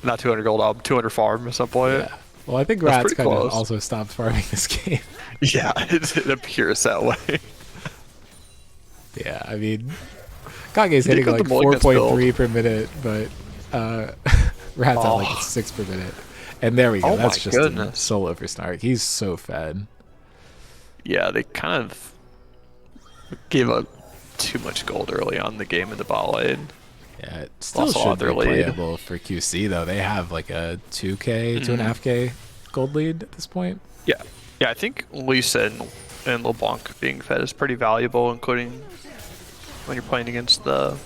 Not 200 gold, 200 farm at some point. Yeah. Well, I think That's Rat's pretty kind of close. also stopped farming this game. Yeah, it appears that way. Yeah, I mean, Kage's He did hitting get like the Mulligan's 4.3 per minute, but Rat's at like 6 per minute. And there we go. Oh That's my just a goodness. solo for Snark. He's so fed. Yeah, they kind of gave up too much gold early on in the game in the bot lane. Yeah, it still Lost a lot should of be their lead. playable for QC, though. They have like a 2K, 2.5K gold lead at this point. Yeah. Yeah, I think Lisa and LeBlanc being fed is pretty valuable, including when you're playing against the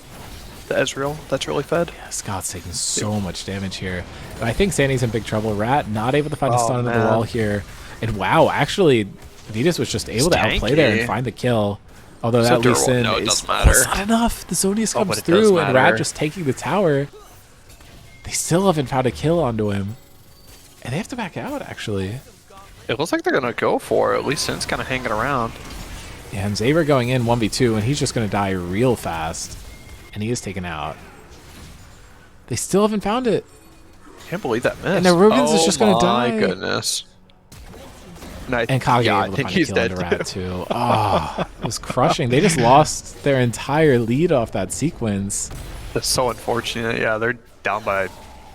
Ezreal that's really fed. Yeah, Scott's taking so much damage here. But I think Sandy's in big trouble. Rat not able to find a Oh, stun under the man. wall here. And wow, actually, Vitas was just able to outplay there and Stanky. find the kill. Although So that durable. Lee Sin No, it is doesn't matter. that's not enough. The Zonius comes but it does through, and Rat matter. just taking the tower. They still haven't found a kill onto him. And they have to back out, actually. It looks like they're gonna go for it. At least Sin's kind of hanging around. Yeah, and Zaber going in 1v2, and he's just going to die real fast. And he is taken out. They still haven't found it. Can't believe that missed. And the Rubens is just gonna die. Oh my goodness. And Kage yeah, I able to think find a he's kill dead into Rat too. Oh, it was crushing. They just lost their entire lead off that sequence. That's so unfortunate. Yeah, they're down by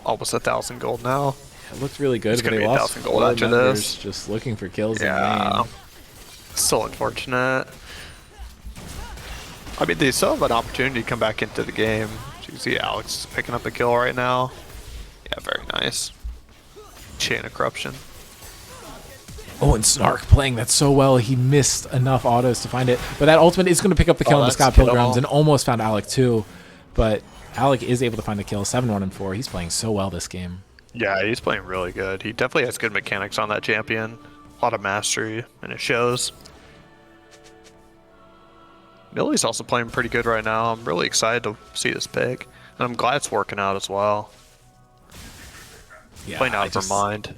almost 1,000 gold now. It looked really good, It's but gonna they be lost 1,000 gold 4 after members this. just looking for kills in Yeah. lane. So unfortunate. I mean, they still have an opportunity to come back into the game. You can see Alex is picking up a kill right now. very nice. Chain of Corruption. Oh, and Snark playing that so well. He missed enough autos to find it. But that ultimate is going to pick up the kill on the Scott Pilgrims and almost found Alec too. But Alec is able to find the kill. 7-1 and 4. He's playing so well this game. Yeah, he's playing really good. He definitely has good mechanics on that champion. A lot of mastery, and it shows. Millie's also playing pretty good right now. I'm really excited to see this pick. And I'm glad it's working out as well. Yeah, Playing out of her mind.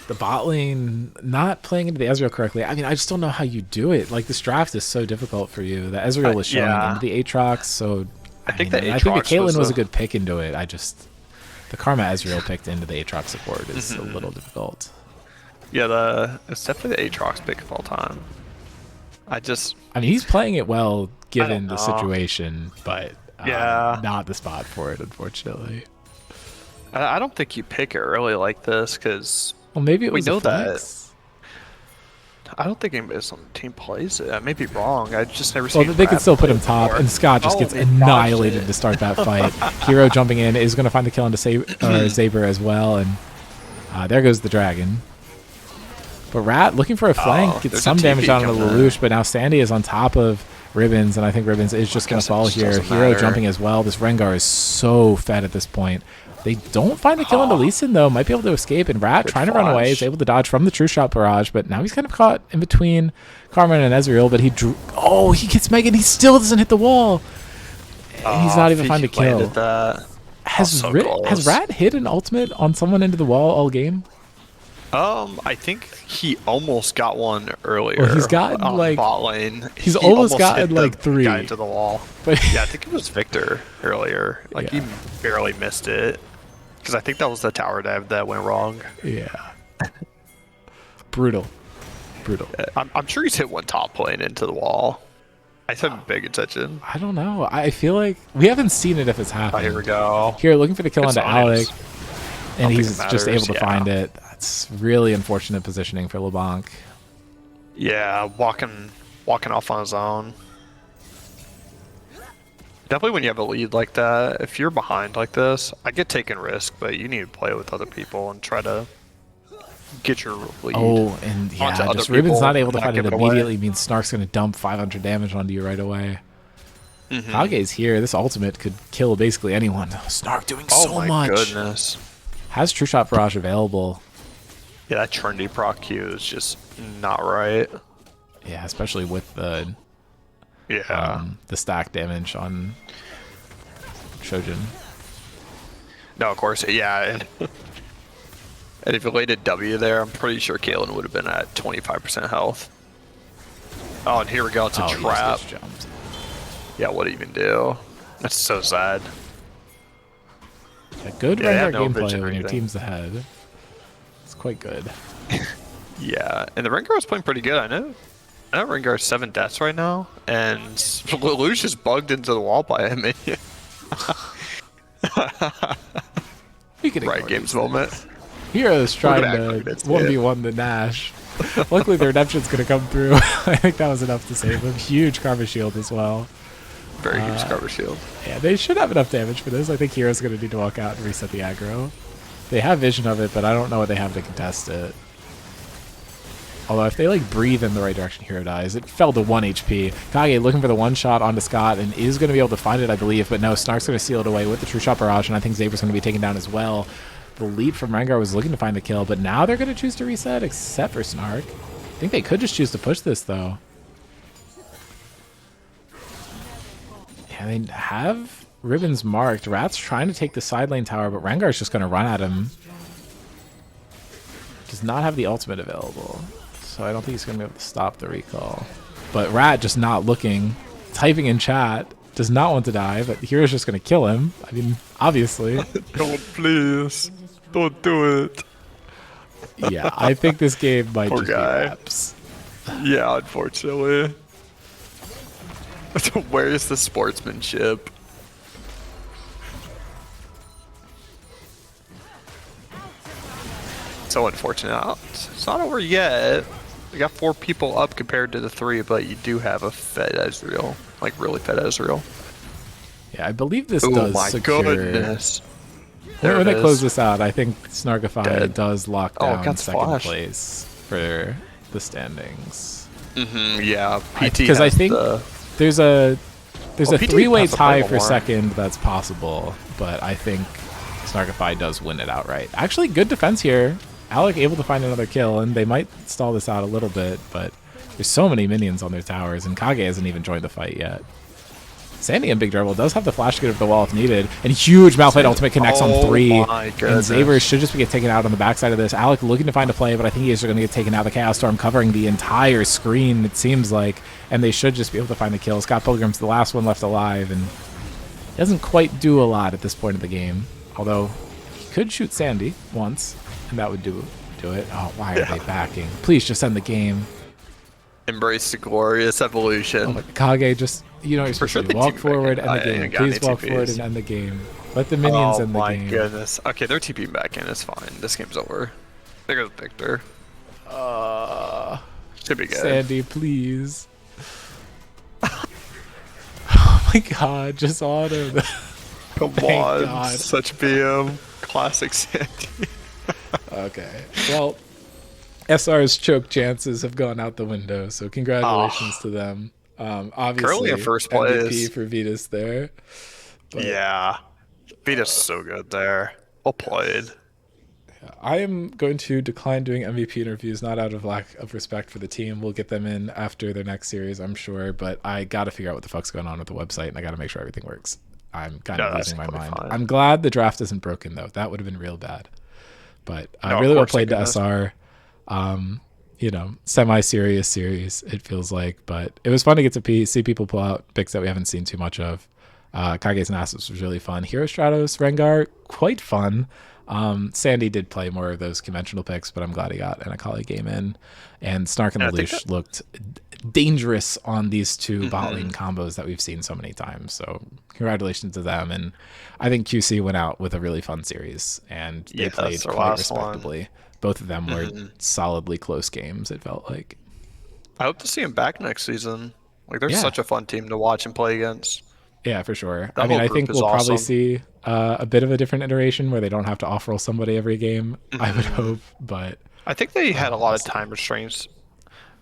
The bot lane not playing into the Ezreal correctly. I mean, I just don't know how you do it. Like, this draft is so difficult for you. The Ezreal was showing into the Aatrox, so I think the Caitlyn was a a good pick into it. The Karma Ezreal picked into the Aatrox support is a little difficult. Yeah, it's definitely the Aatrox pick of all time. I mean, he's playing it well given the situation, but not the spot for it, unfortunately. I don't think you pick it early like this because maybe it was we know a flex. that. I don't think anybody on the team plays it. I may be wrong. I just never seen. Well, they can still put him top, and Scott just gets annihilated to start that fight. Hero jumping in is going to find the kill into Saber as well, and there goes the dragon. But Rat looking for a flank, gets some damage out on the Lelouch, but now Sandy is on top of Ribbons, and I think Ribbons is just going to fall here. Hero jumping as well. This Rengar is so fed at this point. They don't find the kill into Lee Sin, though. Might be able to escape, and Rat trying to run away is able to dodge from the True Shot barrage, but now he's kind of caught in between Carmen and Ezreal, but he gets Megan. He still doesn't hit the wall. And he's not even finding a kill. Has Rat hit an ultimate on someone into the wall all game? I think he almost got one earlier. Well, he's gotten on bot lane. He's almost gotten like 3. Guy into the wall. But yeah, I think it was Victor earlier. Like he barely missed it. Because I think that was the tower dive that went wrong. Yeah. Brutal. I'm sure he's hit one top lane into the wall. I haven't been paying attention. I don't know. I feel like we haven't seen it if it's happened. Oh, here we go. Here, looking for the kill onto Alec. And he's just able to find it. That's really unfortunate positioning for LeBlanc. Yeah, walking off on his own. Definitely when you have a lead like that, if you're behind like this, I get taking risk, but you need to play with other people and try to get your lead. Oh, and yeah, just Ribbon's not able to find it immediately means Snark's going to dump 500 damage onto you right away. Kage's here. This ultimate could kill basically anyone. Snark doing so much. Oh my goodness. Has True Shot Barrage available. Yeah, that trendy proc Q is just not right. Yeah, especially with the the stack damage on Shojin. No, of course, yeah. And if you laid a W there, I'm pretty sure Caitlyn would have been at 25% health. Oh, and here we go. It's a trap. Yeah, what do you even do? That's so sad. A good Rengar gameplay when your team's ahead. It's quite good. Yeah, and the Rengar is playing pretty good. I know Rengar's 7 deaths right now, and Lelouch is bugged into the wall by him. Right games moment. Heroes trying to 1v1 the Nash. Luckily the redemption's going to come through. I think that was enough to save him. Huge Karma Shield as well. Very huge Karma Shield. Yeah, they should have enough damage for this. I think Hero's going to need to walk out and reset the aggro. They have vision of it, but I don't know what they have to contest it. Although if they like breathe in the right direction, Hero dies. It fell to 1 HP. Kage looking for the one shot onto Scott and is going to be able to find it, I believe. But no, Snark's going to seal it away with the True Shot Barrage, and I think Zaber's going to be taken down as well. The lead from Rengar was looking to find the kill, but now they're going to choose to reset, except for Snark. I think they could just choose to push this, though. Yeah, they have ribbons marked. Rat's trying to take the side lane tower, but Rengar's just going to run at him. Does not have the ultimate available, so I don't think he's going to be able to stop the recall. But Rat just not looking, typing in chat, does not want to die, but Hero's just going to kill him. I mean, obviously. Don't, please. Don't do it. Yeah, I think this game might Poor just guy. be laps. Yeah, unfortunately. Where is the sportsmanship? So unfortunate. It's not over yet. We got 4 people up compared to the 3, but you do have a fed Ezreal. Like, really fed Ezreal. Yeah, I believe this does secure... goodness. There When it they close is. this out, I think Snarkify Dead. does lock Oh, it down got second splashed. place for the standings. Yeah, PT Because I has think the. there's a PT three-way has to play tie one for more. second that's possible, but I think Snarkify does win it outright. Actually, good defense here. Alec able to find another kill, and they might stall this out a little bit, but there's so many minions on their towers, and Kage hasn't even joined the fight yet. Sandy and Big Dribble does have the flash to get over the wall if needed, and huge Malphite ultimate connects on 3, my and goodness. Zaber should just get taken out on the backside of this. Alec looking to find a play, but I think he's going to get taken out. The Chaos Storm covering the entire screen, it seems like, and they should just be able to find the kill. Scott Pilgrim's the last one left alive, and he doesn't quite do a lot at this point of the game, although he could shoot Sandy once, and that would do it. Oh, why are they backing? Please just end the game. Embrace the glorious evolution. Kage, just, you know, you're For supposed sure to they do. Walk TP back forward, in. end the I game. ain't got Please any walk forward TPs. and end the game. Let the minions Oh end the my game. goodness. Okay, they're TPing back in. It's fine. This game's over. There goes Victor. Should be good. Sandy, please. Oh my god, just auto. Come Thank on. God. Such BM. Classic Sandy. Okay. Well, SR's choke chances have gone out the window, so congratulations to them. Obviously, Currently in first MVP place. for Vitas there. But Yeah. Vita's so good there. Well played. I am going to decline doing MVP interviews, not out of lack of respect for the team. We'll get them in after their next series, I'm sure, but I got to figure out what the fuck's going on with the website, and I got to make sure everything works. I'm kind of that's losing my totally mind. fine. I'm glad the draft isn't broken, though. That would have been real bad. But No, of really well course, played to thank SR. You know, semi-serious series, it feels like. But it was fun to get to see people pull out picks that we haven't seen too much of. Kage's Nasus was really fun. Hero Stratos, Rengar, quite fun. Sandy did play more of those conventional picks, but I'm glad he got an Akali game in. And Snark and And I think Lelouch looked dangerous on these two bot lane combos that we've seen so many times. So congratulations to them. And I think QC went out with a really fun series, and they Yes, played their quite last one. respectably. Both of them were solidly close games, it felt like. I hope to see him back next season. Like, they're Yeah. such a fun team to watch and play against. Yeah, for sure. That I mean, whole I group think is we'll probably awesome. see a bit of a different iteration where they don't have to off-roll somebody every game, I would hope. But I think they had a lot of time restraints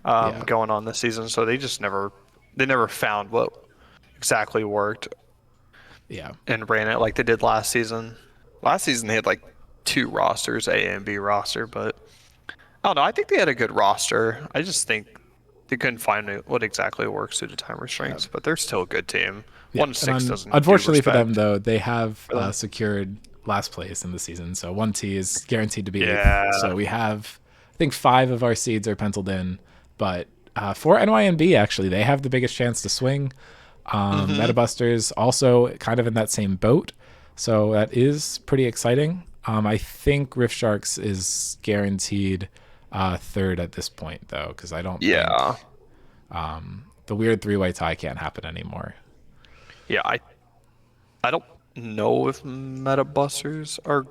Yeah. going on this season, so they just never found what exactly worked yeah, and ran it like they did last season. Last season they had like 2 rosters, A and B roster, but I don't know. I think they had a good roster. I just think they couldn't find what exactly works due to time restraints, but they're still a good team. yeah. 1-6 doesn't. do Unfortunately for them, respect. though, they have them. secured last place in the season. So 1T is guaranteed to be Yeah. 8th. So we have, I think, 5 of our seeds are penciled in. But for NYNB, actually, they have the biggest chance to swing. Metabusters also kind of in that same boat. So that is pretty exciting. I think Rift Sharks is guaranteed 3rd at this point, though, because I don't think Yeah. the weird 3-way tie can't happen anymore. Yeah, I don't know if Metabusters are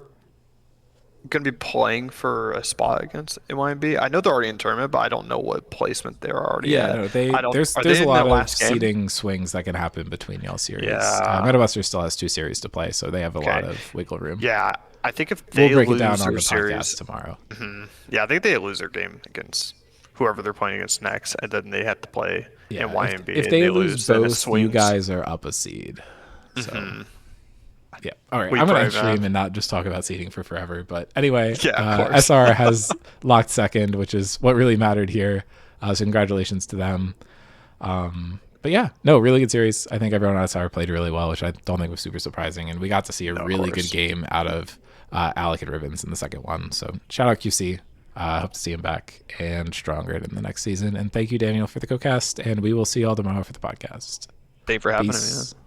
going to be playing for a spot against MYNB. I know they're already in tournament, but I don't know what placement they're already at. No, I don't, there's are a they in lot their of last game? seeding swings that can happen between y'all series. Yeah. Metabusters still has 2 series to play, so they have a lot Okay. of wiggle room. Yeah, I think if they We'll break it lose down their on the series, podcast tomorrow. yeah, I think they lose their game against whoever they're playing against next, and then they have to play Yeah, MYNB. if and they lose then it both, you swings. guys are up a seed. So, yeah. All right, We I'm going pray, to stream man. and not just talk about seeding for forever. But anyway, Yeah, of course. SR has locked 2nd, which is what really mattered here. So congratulations to them. But yeah, no, really good series. I think everyone on SR played really well, which I don't think was super surprising. And we got to see a of really course. good game out of Alec and Ribbons in the second one. So shout out QC. Hope to see him back and stronger in the next season. And thank you, Daniel, for the co-cast. And we will see you all tomorrow for the podcast. Thank you for having me. Peace. Man.